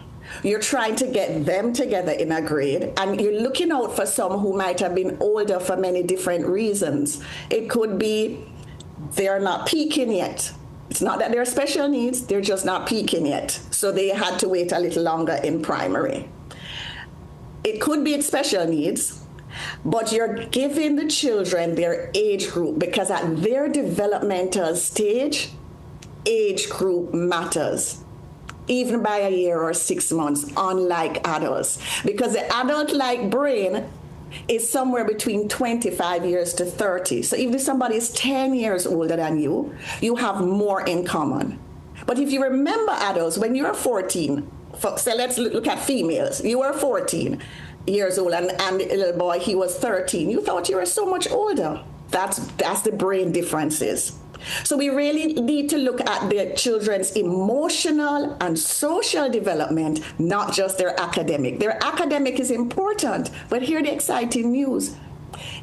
you're trying to get them together in a grade, and you're looking out for some who might have been older for many different reasons. It could be they're not peaking yet. It's not that they're special needs, they're just not peaking yet. So they had to wait a little longer in primary. It could be special needs, but you're giving the children their age group, because at their developmental stage, age group matters, even by a year or 6 months, unlike adults. Because the adult-like brain is somewhere between 25 years to 30. So if somebody is 10 years older than you, you have more in common. But if you remember adults, when you were 14, so let's look at females, you were 14 years old, and the little boy, he was 13. You thought you were so much older. That's the brain differences. So we really need to look at the children's emotional and social development, not just their academic. Their academic is important, but here's the exciting news.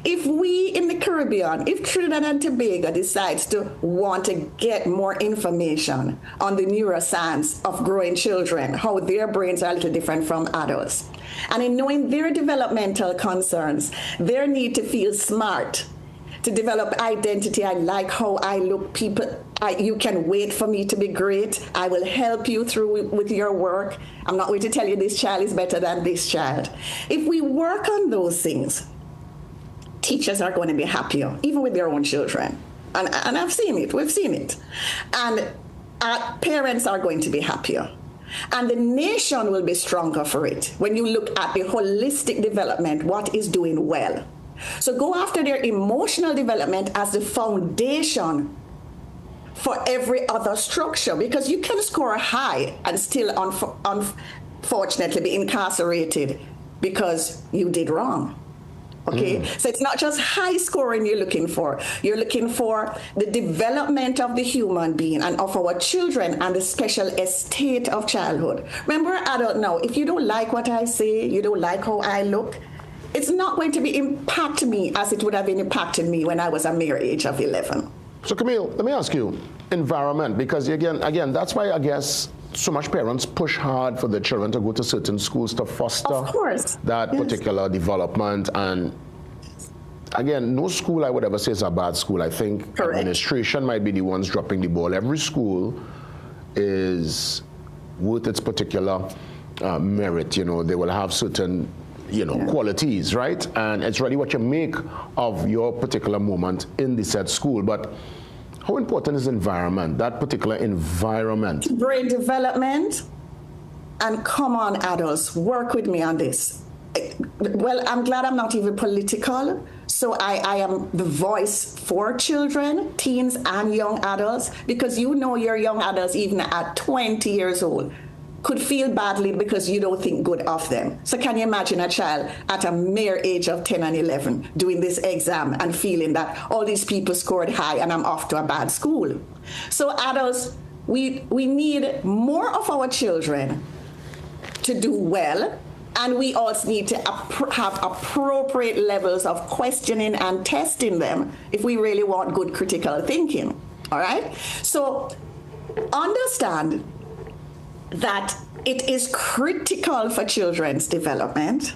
If we in the Caribbean, if Trinidad and Tobago decides to want to get more information on the neuroscience of growing children, how their brains are a little different from adults, and in knowing their developmental concerns, their need to feel smart, to develop identity, I like how I look, you can wait for me to be great, I will help you through with your work, I'm not going to tell you this child is better than this child. If we work on those things, teachers are going to be happier, even with their own children. And I've seen it, we've seen it. And parents are going to be happier. And the nation will be stronger for it when you look at the holistic development, what is doing well. So go after their emotional development as the foundation for every other structure, because you can score high and still unfortunately be incarcerated because you did wrong. Okay, so it's not just high scoring you're looking for. You're looking for the development of the human being and of our children and the special estate of childhood. Remember, adult now, if you don't like what I say, you don't like how I look, it's not going to be impact me as it would have been impacting me when I was a mere age of 11. So Camille, let me ask you, environment, because again, that's why I guess so much parents push hard for their children to go to certain schools to foster that particular development. And again, no school I would ever say is a bad school. I think administration might be the ones dropping the ball. Every school is worth its particular merit. You know, they will have certain qualities, right? And it's really what you make of your particular moment in the said school. But how important is environment, that particular environment? Brain development, and come on, adults, work with me on this. Well, I'm glad I'm not even political, so I am the voice for children, teens, and young adults, because your young adults, even at 20 years old, could feel badly because you don't think good of them. So can you imagine a child at a mere age of 10 and 11 doing this exam and feeling that all these people scored high and I'm off to a bad school? So adults, we need more of our children to do well, and we also need to have appropriate levels of questioning and testing them if we really want good critical thinking, all right? So understand that it is critical for children's development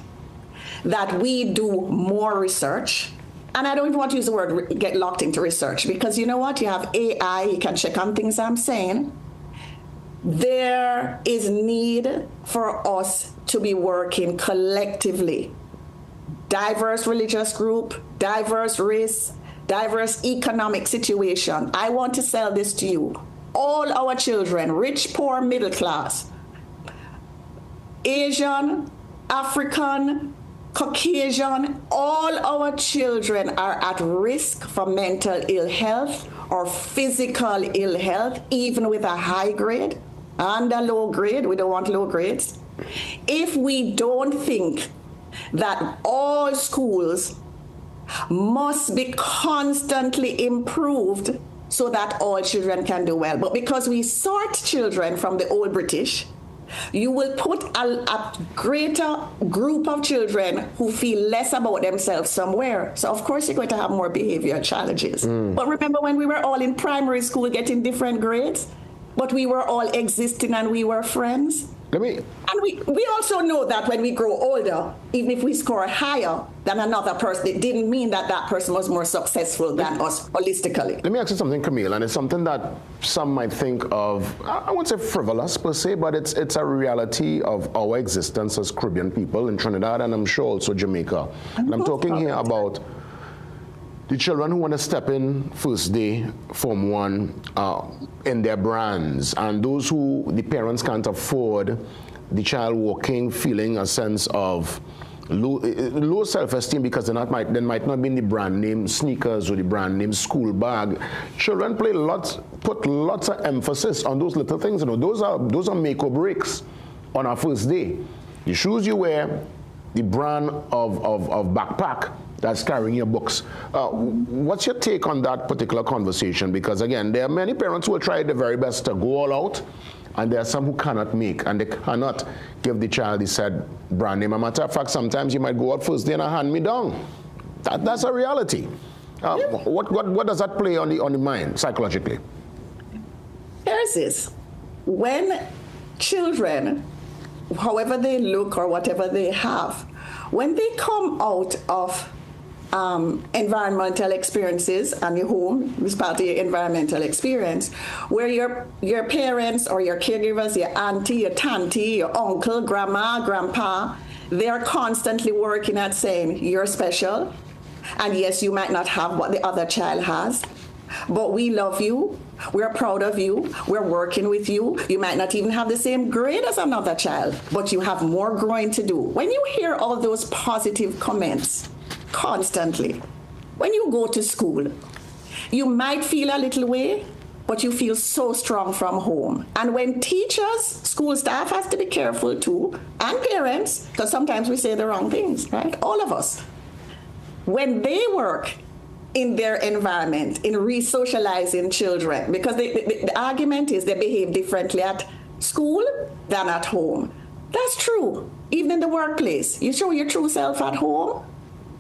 that we do more research. And I don't even want to use the word get locked into research, because you know what? You have AI, you can check on things I'm saying. There is need for us to be working collectively. Diverse religious group, diverse race, diverse economic situation. I want to sell this to you. All our children, rich, poor, middle class, Asian, African, Caucasian, all our children are at risk for mental ill health or physical ill health, even with a high grade and a low grade. We don't want low grades. If we don't think that all schools must be constantly improved so that all children can do well, but because we sort children from the old British, you will put a greater group of children who feel less about themselves somewhere. So of course you're going to have more behavior challenges. But remember when we were all in primary school getting different grades, but we were all existing and we were friends? And we also know that when we grow older, even if we score higher than another person, it didn't mean that that person was more successful than us holistically. Let me ask you something, Camille, and it's something that some might think of, I wouldn't say frivolous per se, but it's a reality of our existence as Caribbean people in Trinidad, and I'm sure also Jamaica. And I'm talking here about the children who want to step in first day, Form 1, in their brands, and those who the parents can't afford the child walking, feeling a sense of low self-esteem because they might not be in the brand name sneakers or the brand name school bag. Children put lots of emphasis on those little things. You know, those are make or breaks on our first day. The shoes you wear, the brand of backpack that's carrying your books. What's your take on that particular conversation? Because again, there are many parents who will try their very best to go all out, and there are some who cannot make, and they cannot give the child the said brand name. As a matter of fact, sometimes you might go out first day and hand me down. That's a reality. What does that play on the mind psychologically? Here's this. When children, however they look or whatever they have, when they come out of environmental experiences and your home is part of your environmental experience, where your parents or your caregivers, your auntie, your tanty, your uncle, grandma, grandpa, they are constantly working at saying you're special, and yes, you might not have what the other child has, but we love you, we're proud of you, we're working with you. You might not even have the same grade as another child, but you have more growing to do. When you hear all those positive comments constantly, when you go to school, you might feel a little way, but you feel so strong from home. And when teachers, school staff has to be careful too, and parents, because sometimes we say the wrong things, right? All of us. when they work in their environment, in re-socializing children, because the argument is they behave differently at school than at home. That's true. Even in the workplace, you show your true self at home,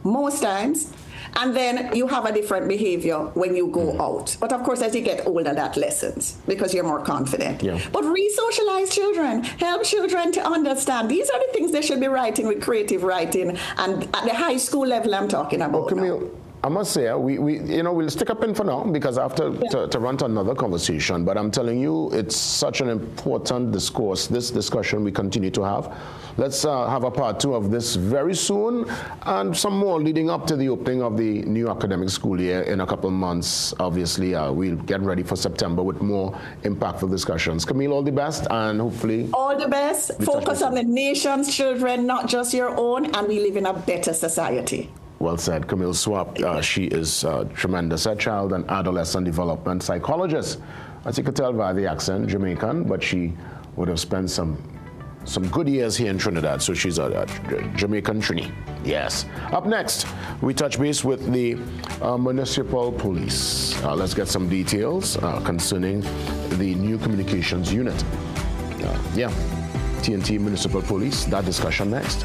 most times, and then you have a different behavior when you go out. But of course, as you get older, that lessens because you're more confident. Yeah. But re-socialize children, help children to understand. These are the things they should be writing with creative writing, and at the high school level I'm talking about. Camille, I must say, we'll stick a pin for now because I have to run to another conversation. But I'm telling you, it's such an important discourse, this discussion we continue to have. Let's have a part 2 of this very soon, and some more leading up to the opening of the new academic school year in a couple of months. Obviously, we'll get ready for September with more impactful discussions. Camille, all the best, and hopefully... All the best. Focus on the nation's children, not just your own, and we live in a better society. Well said, Camille Swap. She is tremendous, a child and adolescent development psychologist. As you could tell by the accent, Jamaican, but she would have spent some good years here in Trinidad, so she's a Jamaican Trini. Yes. Up next, we touch base with the municipal police. Let's get some details concerning the new communications unit. TNT Municipal Police, that discussion next.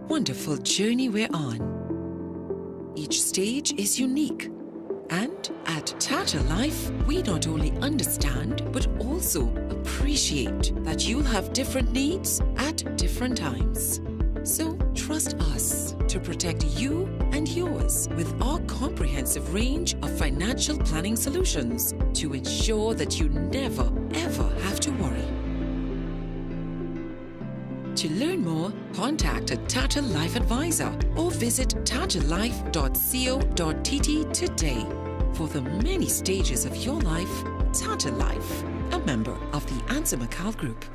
Wonderful journey we're on. Each stage is unique, and at Tata Life, we not only understand but also appreciate that you'll have different needs at different times. So trust us to protect you and yours with our comprehensive range of financial planning solutions to ensure that you never ever have to worry. To learn more, contact a Tata Life advisor or visit tatalife.co.tt today. For the many stages of your life, Tata Life, a member of the Ansa McCall Group.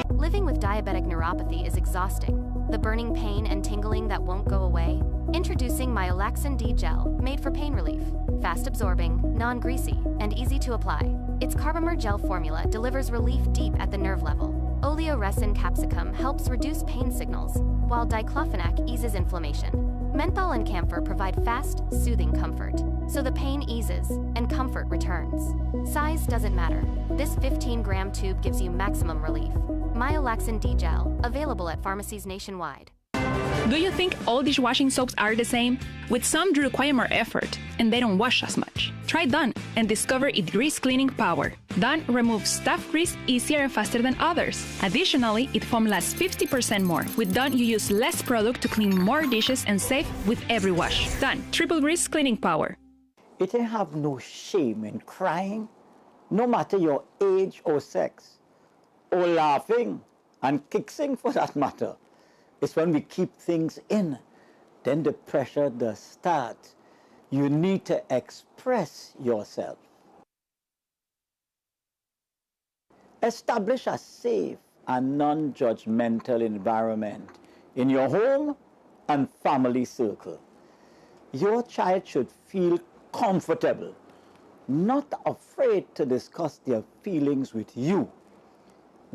Living with diabetic neuropathy is exhausting. The burning pain and tingling that won't go away? Introducing Myolaxin D Gel, made for pain relief. Fast absorbing, non-greasy, and easy to apply. Its Carbomer gel formula delivers relief deep at the nerve level. Oleoresin capsicum helps reduce pain signals, while diclofenac eases inflammation. Menthol and camphor provide fast, soothing comfort, so the pain eases and comfort returns. Size doesn't matter. This 15-gram tube gives you maximum relief. Myolaxin D Gel, available at pharmacies nationwide. Do you think all dishwashing soaps are the same? With some, they require more effort, and they don't wash as much. Try Dawn and discover its grease cleaning power. Dawn removes stubborn grease easier and faster than others. Additionally, its foam lasts 50% more. With Dawn, you use less product to clean more dishes and save with every wash. Dawn, triple grease cleaning power. It ain't have no shame in crying, no matter your age or sex, or laughing and kicking for that matter. It's when we keep things in, then the pressure does start. You need to express yourself. Establish a safe and non-judgmental environment in your home and family circle. Your child should feel comfortable, not afraid to discuss their feelings with you.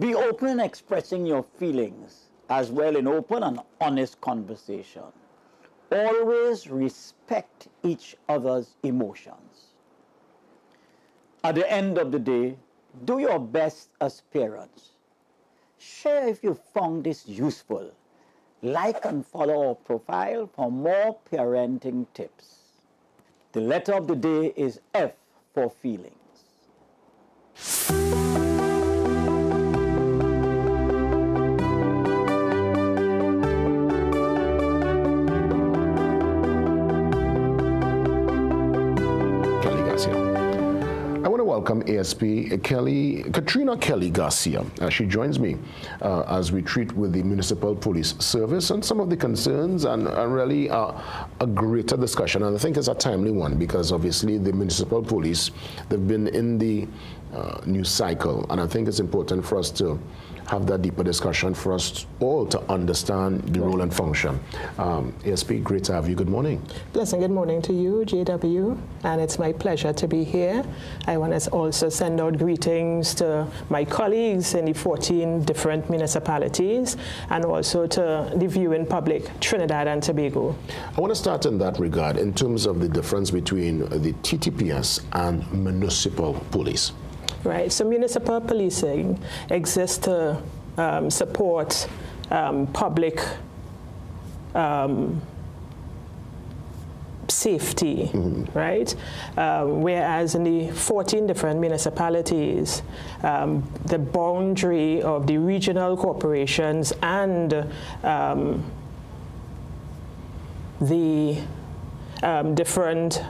Be open in expressing your feelings, as well in open and honest conversation. Always respect each other's emotions. At the end of the day, do your best as parents. Share if you found this useful. Like and follow our profile for more parenting tips. The letter of the day is F for feelings. I want to welcome ASP ASP Katrina Kelly Garcia. She joins me as we treat with the Municipal Police Service and some of the concerns and really a greater discussion. And I think it's a timely one because obviously the Municipal Police, they've been in the news cycle, and I think it's important for us to have that deeper discussion for us all to understand the role and function. ASP, great to have you. Good morning. Blessing, good morning to you, JW, and it's my pleasure to be here. I want to also send out greetings to my colleagues in the 14 different municipalities and also to the viewing public, Trinidad and Tobago. I want to start in that regard in terms of the difference between the TTPS and municipal police. Right, so municipal policing exists to support public safety, right? Whereas in the 14 different municipalities, the boundary of the regional corporations and the different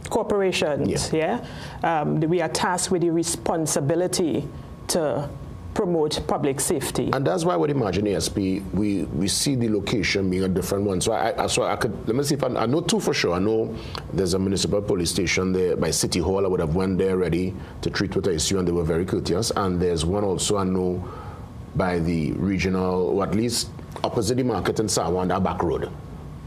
corporations, we are tasked with the responsibility to promote public safety. And that's why I would imagine, ASP, we see the location being a different one. So I could, let me see if I know two for sure. I know there's a municipal police station there by City Hall. I would have went there ready to treat with the issue, and they were very courteous. And there's one also I know by the regional, or at least opposite the market in Sawa on that back road.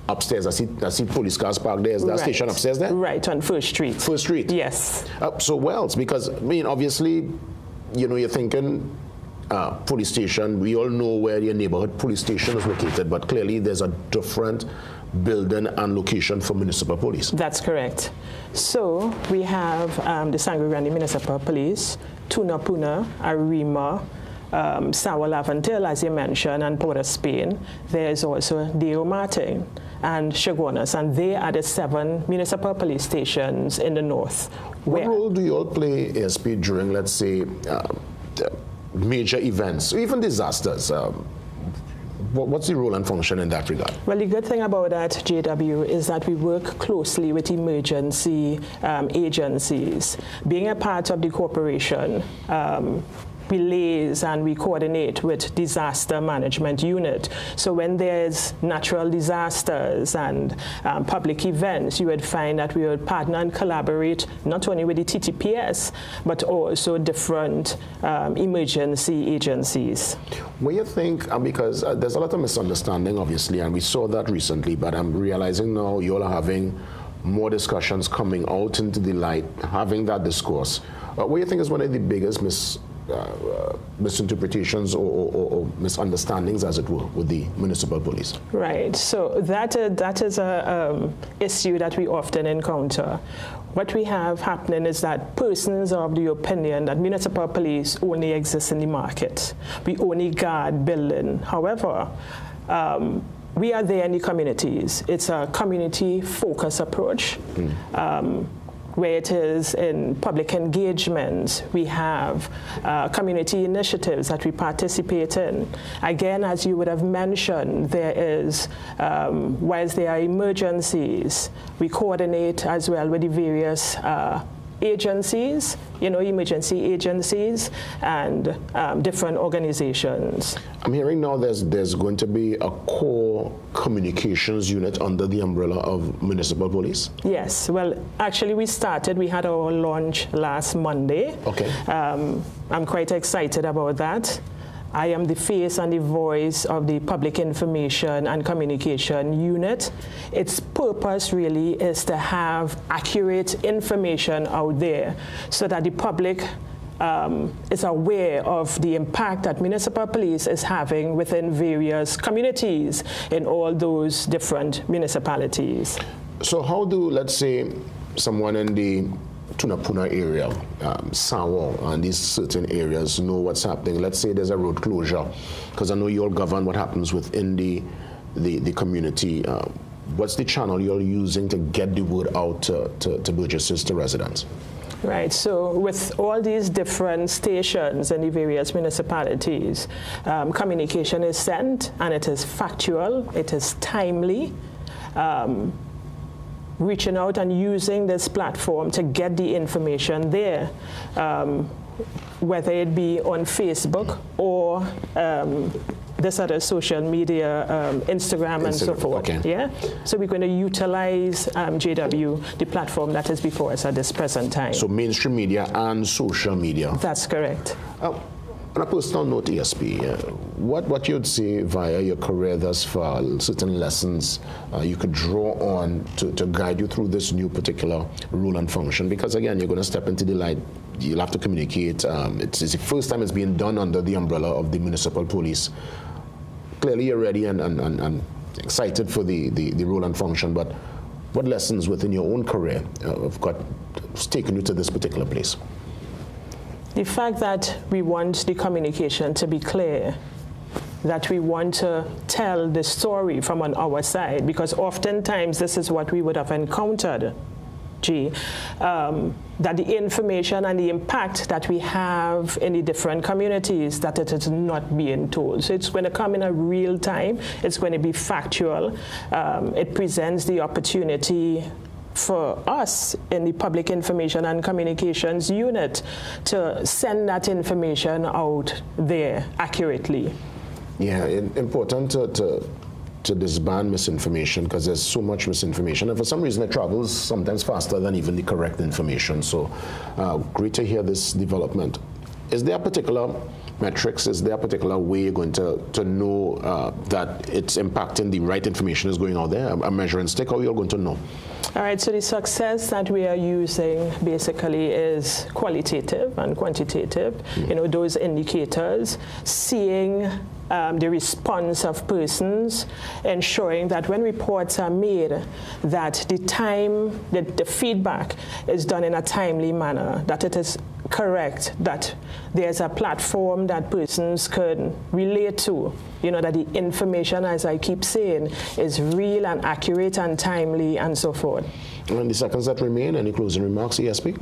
Upstairs, I see police cars parked there. Is that station upstairs there? Right, on First Street. First Street? Yes. So well, it's because, I mean, obviously, you know, you're thinking police station, we all know where your neighborhood police station is located, but clearly there's a different building and location for municipal police. That's correct. So we have the Sangre Grande Municipal Police, Tunapuna, Arima, Sawa Lavantil, as you mentioned, and Port of Spain. There's also Deo Martin and Chaguanas, and they are the 7 municipal police stations in the north. What role do you all play, ASP, during, let's say, major events, even disasters? What's the role and function in that regard? Well, the good thing about that, JW, is that we work closely with emergency agencies. Being a part of the corporation, we liaise and we coordinate with disaster management unit. So when there's natural disasters and public events, you would find that we would partner and collaborate not only with the TTPS, but also different emergency agencies. When you think, because there's a lot of misunderstanding, obviously, and we saw that recently, but I'm realizing now you all are having more discussions coming out into the light, having that discourse. What do you think is one of the biggest misinterpretations or misunderstandings, as it were, with the municipal police? Right. So that is a issue that we often encounter. What we have happening is that persons are of the opinion that municipal police only exists in the market. We only guard building. However, we are there in the communities. It's a community-focused approach. Where it is in public engagement, we have community initiatives that we participate in. Again, as you would have mentioned, there is, whilst there are emergencies, we coordinate as well with the various agencies, emergency agencies and different organizations. I'm hearing now there's going to be a core communications unit under the umbrella of municipal police? Yes. Well, actually we had our launch last Monday. Okay. I'm quite excited about that. I am the face and the voice of the Public Information and Communication Unit. Its purpose really is to have accurate information out there so that the public is aware of the impact that municipal police is having within various communities in all those different municipalities. So how do, let's say, someone in the Tunapuna area, Sawa, and these certain areas know what's happening? Let's say there's a road closure, because I know you all govern what happens within the community. What's the channel you're using to get the word out to burgesses, to residents? Right, so with all these different stations in the various municipalities, communication is sent and it is factual, it is timely. reaching out and using this platform to get the information there, whether it be on Facebook or this other social media, Instagram and so forth. Okay. Yeah. So we're going to utilize JW, the platform that is before us at this present time. So mainstream media and social media. That's correct. On a personal note, ESP, what you'd say via your career thus far, certain lessons you could draw on to guide you through this new particular role and function? Because again, you're going to step into the light, you'll have to communicate. It's the first time it's being done under the umbrella of the municipal police. Clearly you're ready and excited for the role and function, but what lessons within your own career have taken you to this particular place? The fact that we want the communication to be clear, that we want to tell the story from on our side, because oftentimes this is what we would have encountered, that the information and the impact that we have in the different communities, that it is not being told. So it's going to come in a real time, it's going to be factual, it presents the opportunity for us in the Public Information and Communications Unit to send that information out there accurately. Yeah, important to disband misinformation, because there's so much misinformation, and for some reason it travels sometimes faster than even the correct information. So great to hear this development. Is there a particular metrics, is there a particular way you're going to know that it's impacting, the right information is going out there, a measuring stick, how you're going to know? All right, so the success that we are using basically is qualitative and quantitative. You know, those indicators, seeing the response of persons, ensuring that when reports are made, that the feedback is done in a timely manner, that it is correct, that there's a platform that persons could relate to, you know, that the information, as I keep saying, is real and accurate and timely and so forth. And in the seconds that remain, any closing remarks, ESP?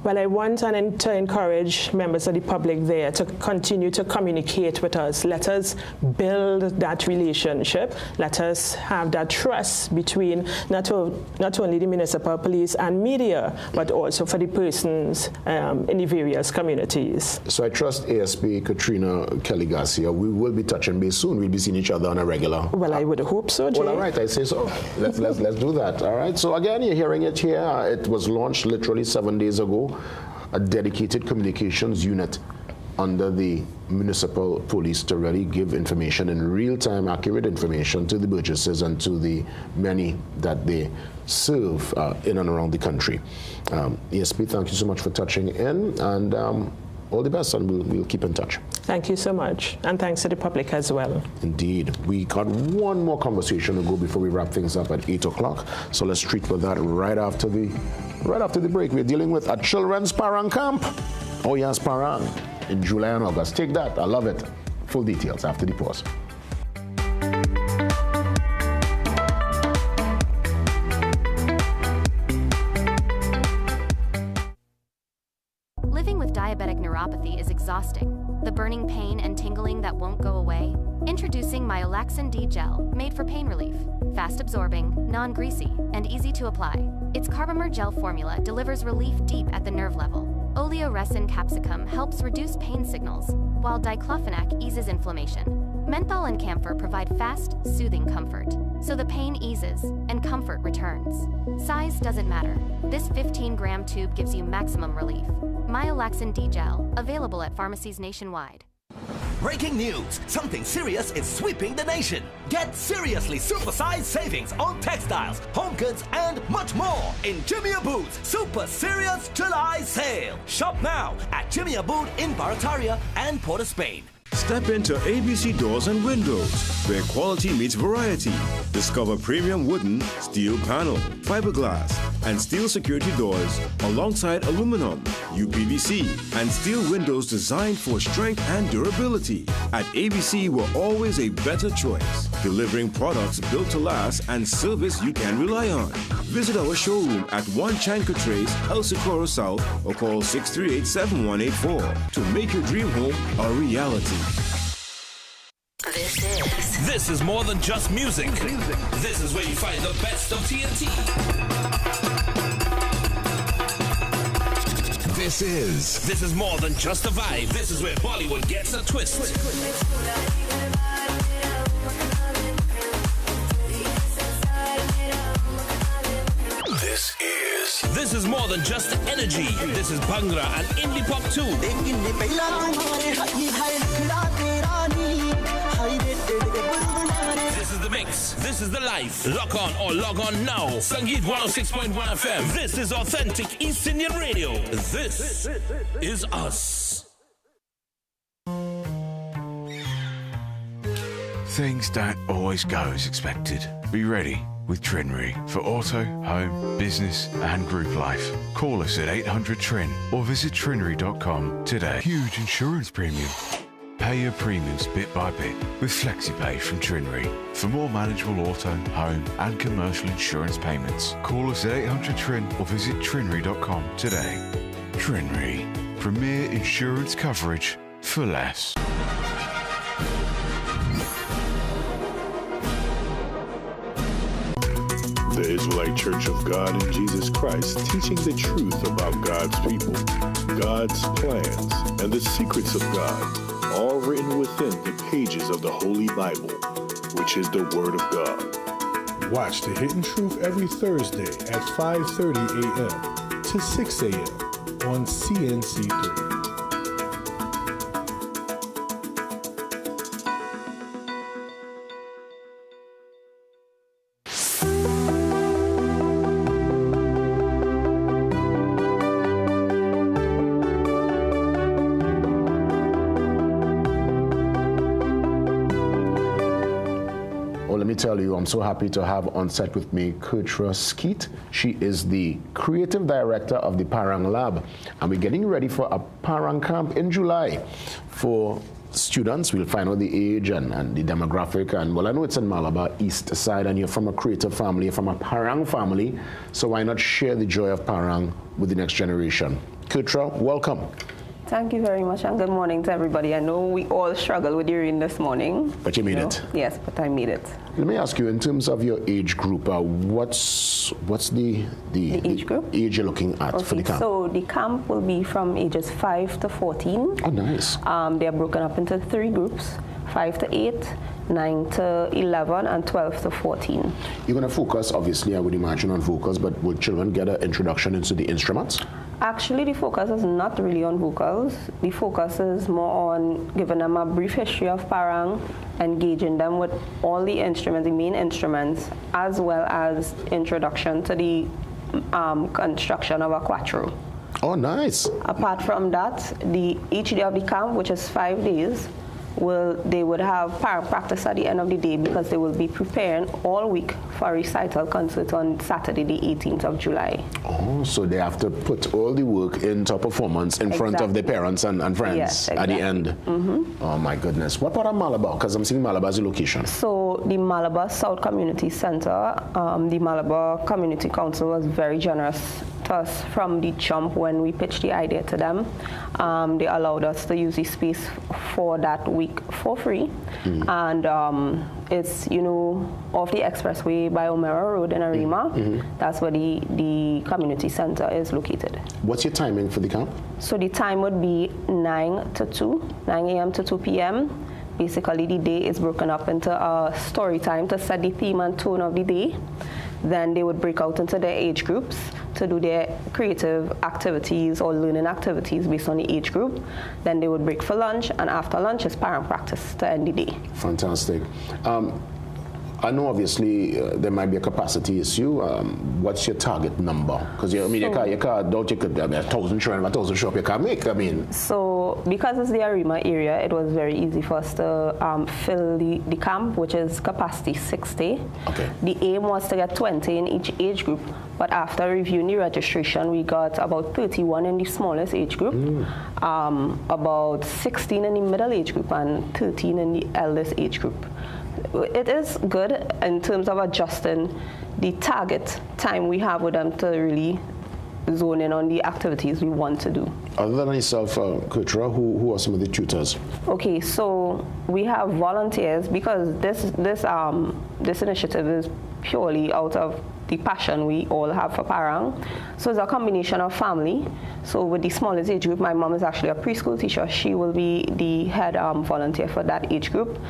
Well, I want to encourage members of the public there to continue to communicate with us. Let us build that relationship. Let us have that trust between not only the municipal police and media, but also for the persons in the various communities. So I trust ASP Katrina Kelly Garcia, we will be touching base soon. We'll be seeing each other on a regular. Well, I would hope so, Jay. Well, all right, I say so. Let's do that. All right. So again, you're hearing it here. It was launched literally 7 days ago. A dedicated communications unit under the municipal police to really give information in real-time, accurate information to the burgesses and to the many that they serve in and around the country. ESP, thank you so much for touching in, and all the best, and we'll keep in touch. Thank you so much, and thanks to the public as well. Indeed. We got one more conversation to go before we wrap things up at 8 o'clock, so let's treat for that right after the break. We're dealing with a children's parang camp. Oh yes, parang in July and August. Take that, I love it. Full details after the pause. Living with diabetic neuropathy is exhausting. The burning pain and tingling that won't go away? Introducing Myolaxin D Gel, made for pain relief. Fast absorbing, non-greasy, and easy to apply. Its carbomer gel formula delivers relief deep at the nerve level. Oleoresin capsicum helps reduce pain signals, while diclofenac eases inflammation. Menthol and camphor provide fast, soothing comfort, so the pain eases and comfort returns. Size doesn't matter. This 15-gram tube gives you maximum relief. Myolaxin D Gel, available at pharmacies nationwide. Breaking news! Something serious is sweeping the nation. Get seriously supersized savings on textiles, home goods, and much more in Jimmy Abood's Super Serious July Sale. Shop now at Jimmy Abood in Barataria and Port of Spain. Step into ABC Doors and Windows, where quality meets variety. Discover premium wooden, steel panel, fiberglass, and steel security doors alongside aluminum, UPVC, and steel windows designed for strength and durability. At ABC, we're always a better choice, delivering products built to last and service you can rely on. Visit our showroom at 1 Chanka Trace, El Socorro South, or call 638-7184 to make your dream home a reality. This is more than just music. This is where you find the best of TNT. This is more than just a vibe. This is where Bollywood gets a twist. This is more than just energy. This is Bhangra and indie pop too. This is the mix. This is the life. Lock on or log on now. Sangeet 106.1 FM. This is authentic East Indian radio. This is us. Things don't always go as expected. Be ready with Trinry for auto, home, business and group life. Call us at 800 Trin or visit trinry.com today. Huge insurance premium. Pay your premiums bit by bit with FlexiPay from Trinry. For more manageable auto, home and commercial insurance payments, call us at 800 Trin or visit trinry.com today. Trinry. Premier insurance coverage for less. The Israelite Church of God in Jesus Christ, teaching the truth about God's people, God's plans, and the secrets of God, all written within the pages of the Holy Bible, which is the Word of God. Watch The Hidden Truth every Thursday at 5:30 a.m. to 6 a.m. on CNC3. Tell you, I'm so happy to have on set with me Kurtra Skeet. She is the creative director of the Parang Lab, and we're getting ready for a Parang camp in July for students. We'll find out the age and the demographic, and well, I know it's in Malabar East Side, and you're from a creative family, you're from a Parang family, so why not share the joy of Parang with the next generation? Kurtra, welcome. Thank you very much, and good morning to everybody. I know we all struggled with your rain this morning. But you made it. Yes, but I made it. Let me ask you, in terms of your age group, what's the age group? Age you're looking at for the camp? So the camp will be from ages 5 to 14. Oh, nice. They are broken up into 3 groups, 5 to 8, 9 to 11, and 12 to 14. You're going to focus, obviously, I would imagine, on vocals, but would children get an introduction into the instruments? Actually, the focus is not really on vocals. The focus is more on giving them a brief history of Parang, engaging them with all the instruments, the main instruments, as well as introduction to the construction of a quattro. Oh, nice. Apart from that, each day of the camp, which is 5 days, they would have Parang practice at the end of the day, because they will be preparing all week for a recital concert on Saturday, the 18th of July. Oh, so they have to put all the work into performance in front of their parents and friends, yes, at the end. Mm-hmm. Oh my goodness. What part of Malabar? Because I'm seeing Malabar as a location. So the Malabar South Community Center, the Malabar Community Council was very generous to us from the jump when we pitched the idea to them. They allowed us to use the space for that week for free. And it's, off the expressway by Omera Road in Arima. That's where the community center is located. What's your timing for the camp? So the time would be 9 a.m. to 2 p.m. Basically, the day is broken up into a story time to set the theme and tone of the day. Then they would break out into their age groups to do their creative activities or learning activities based on the age group. Then they would break for lunch, and after lunch is Parang practice to end the day. Fantastic. I know obviously there might be a capacity issue. What's your target number? Because you can't, don't you could 1,000 children, 1,000 show up, you can't make. So because it's the Arima area, it was very easy for us to fill the camp, which is capacity 60. Okay. The aim was to get 20 in each age group, but after reviewing the registration, we got about 31 in the smallest age group, about 16 in the middle age group, and 13 in the eldest age group. It is good in terms of adjusting the target time we have with them to really zone in on the activities we want to do. Other than yourself, Kutra, who are some of the tutors? Okay, so we have volunteers because this initiative is purely out of the passion we all have for parang. So it's a combination of family. So with the smallest age group, my mom is actually a preschool teacher. She will be the head volunteer for that age group.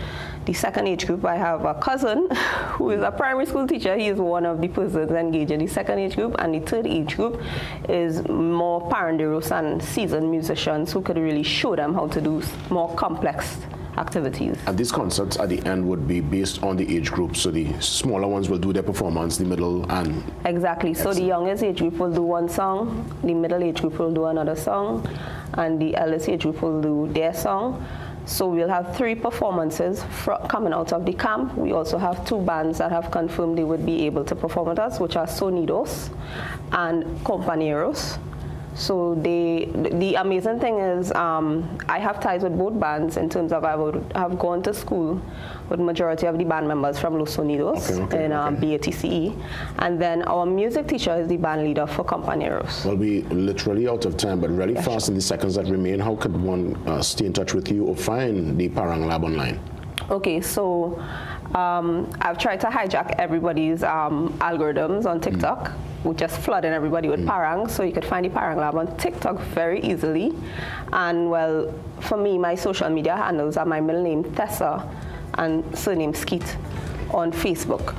The second age group, I have a cousin who is a primary school teacher. He is one of the persons engaged in the second age group. And the third age group is more paranderos and seasoned musicians who could really show them how to do more complex activities. And these concerts at the end would be based on the age group, so the smaller ones will do their performance, the middle and... Exactly, so the youngest age group will do one song, the middle age group will do another song, and the eldest age group will do their song. So we'll have 3 performances coming out of the camp. We also have 2 bands that have confirmed they would be able to perform with us, which are Sonidos and Compañeros. So the amazing thing is I have ties with both bands in terms of I would have gone to school with majority of the band members from Los Sonidos in BATCE. And then our music teacher is the band leader for Compañeros. Well, we're literally out of time, but really fast in the seconds that remain, how could one stay in touch with you or find the Parang Lab online? Okay, so I've tried to hijack everybody's algorithms on TikTok. We're just flooding everybody with Parang, so you could find the Parang Lab on TikTok very easily. And well, for me, my social media handles are my middle name Tessa and surname Skeet on Facebook.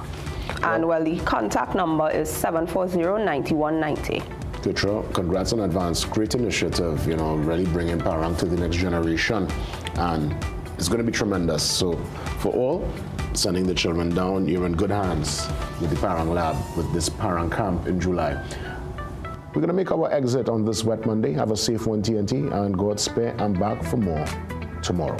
And well, the contact number is 740-9190. Kutra, congrats in advance. Great initiative, you know, really bringing Parang to the next generation. And it's going to be tremendous. So for all, sending the children down, you're in good hands with the Parang Lab, with this Parang Camp in July. We're going to make our exit on this wet Monday. Have a safe one, TNT, and God spare. I'm back for more tomorrow.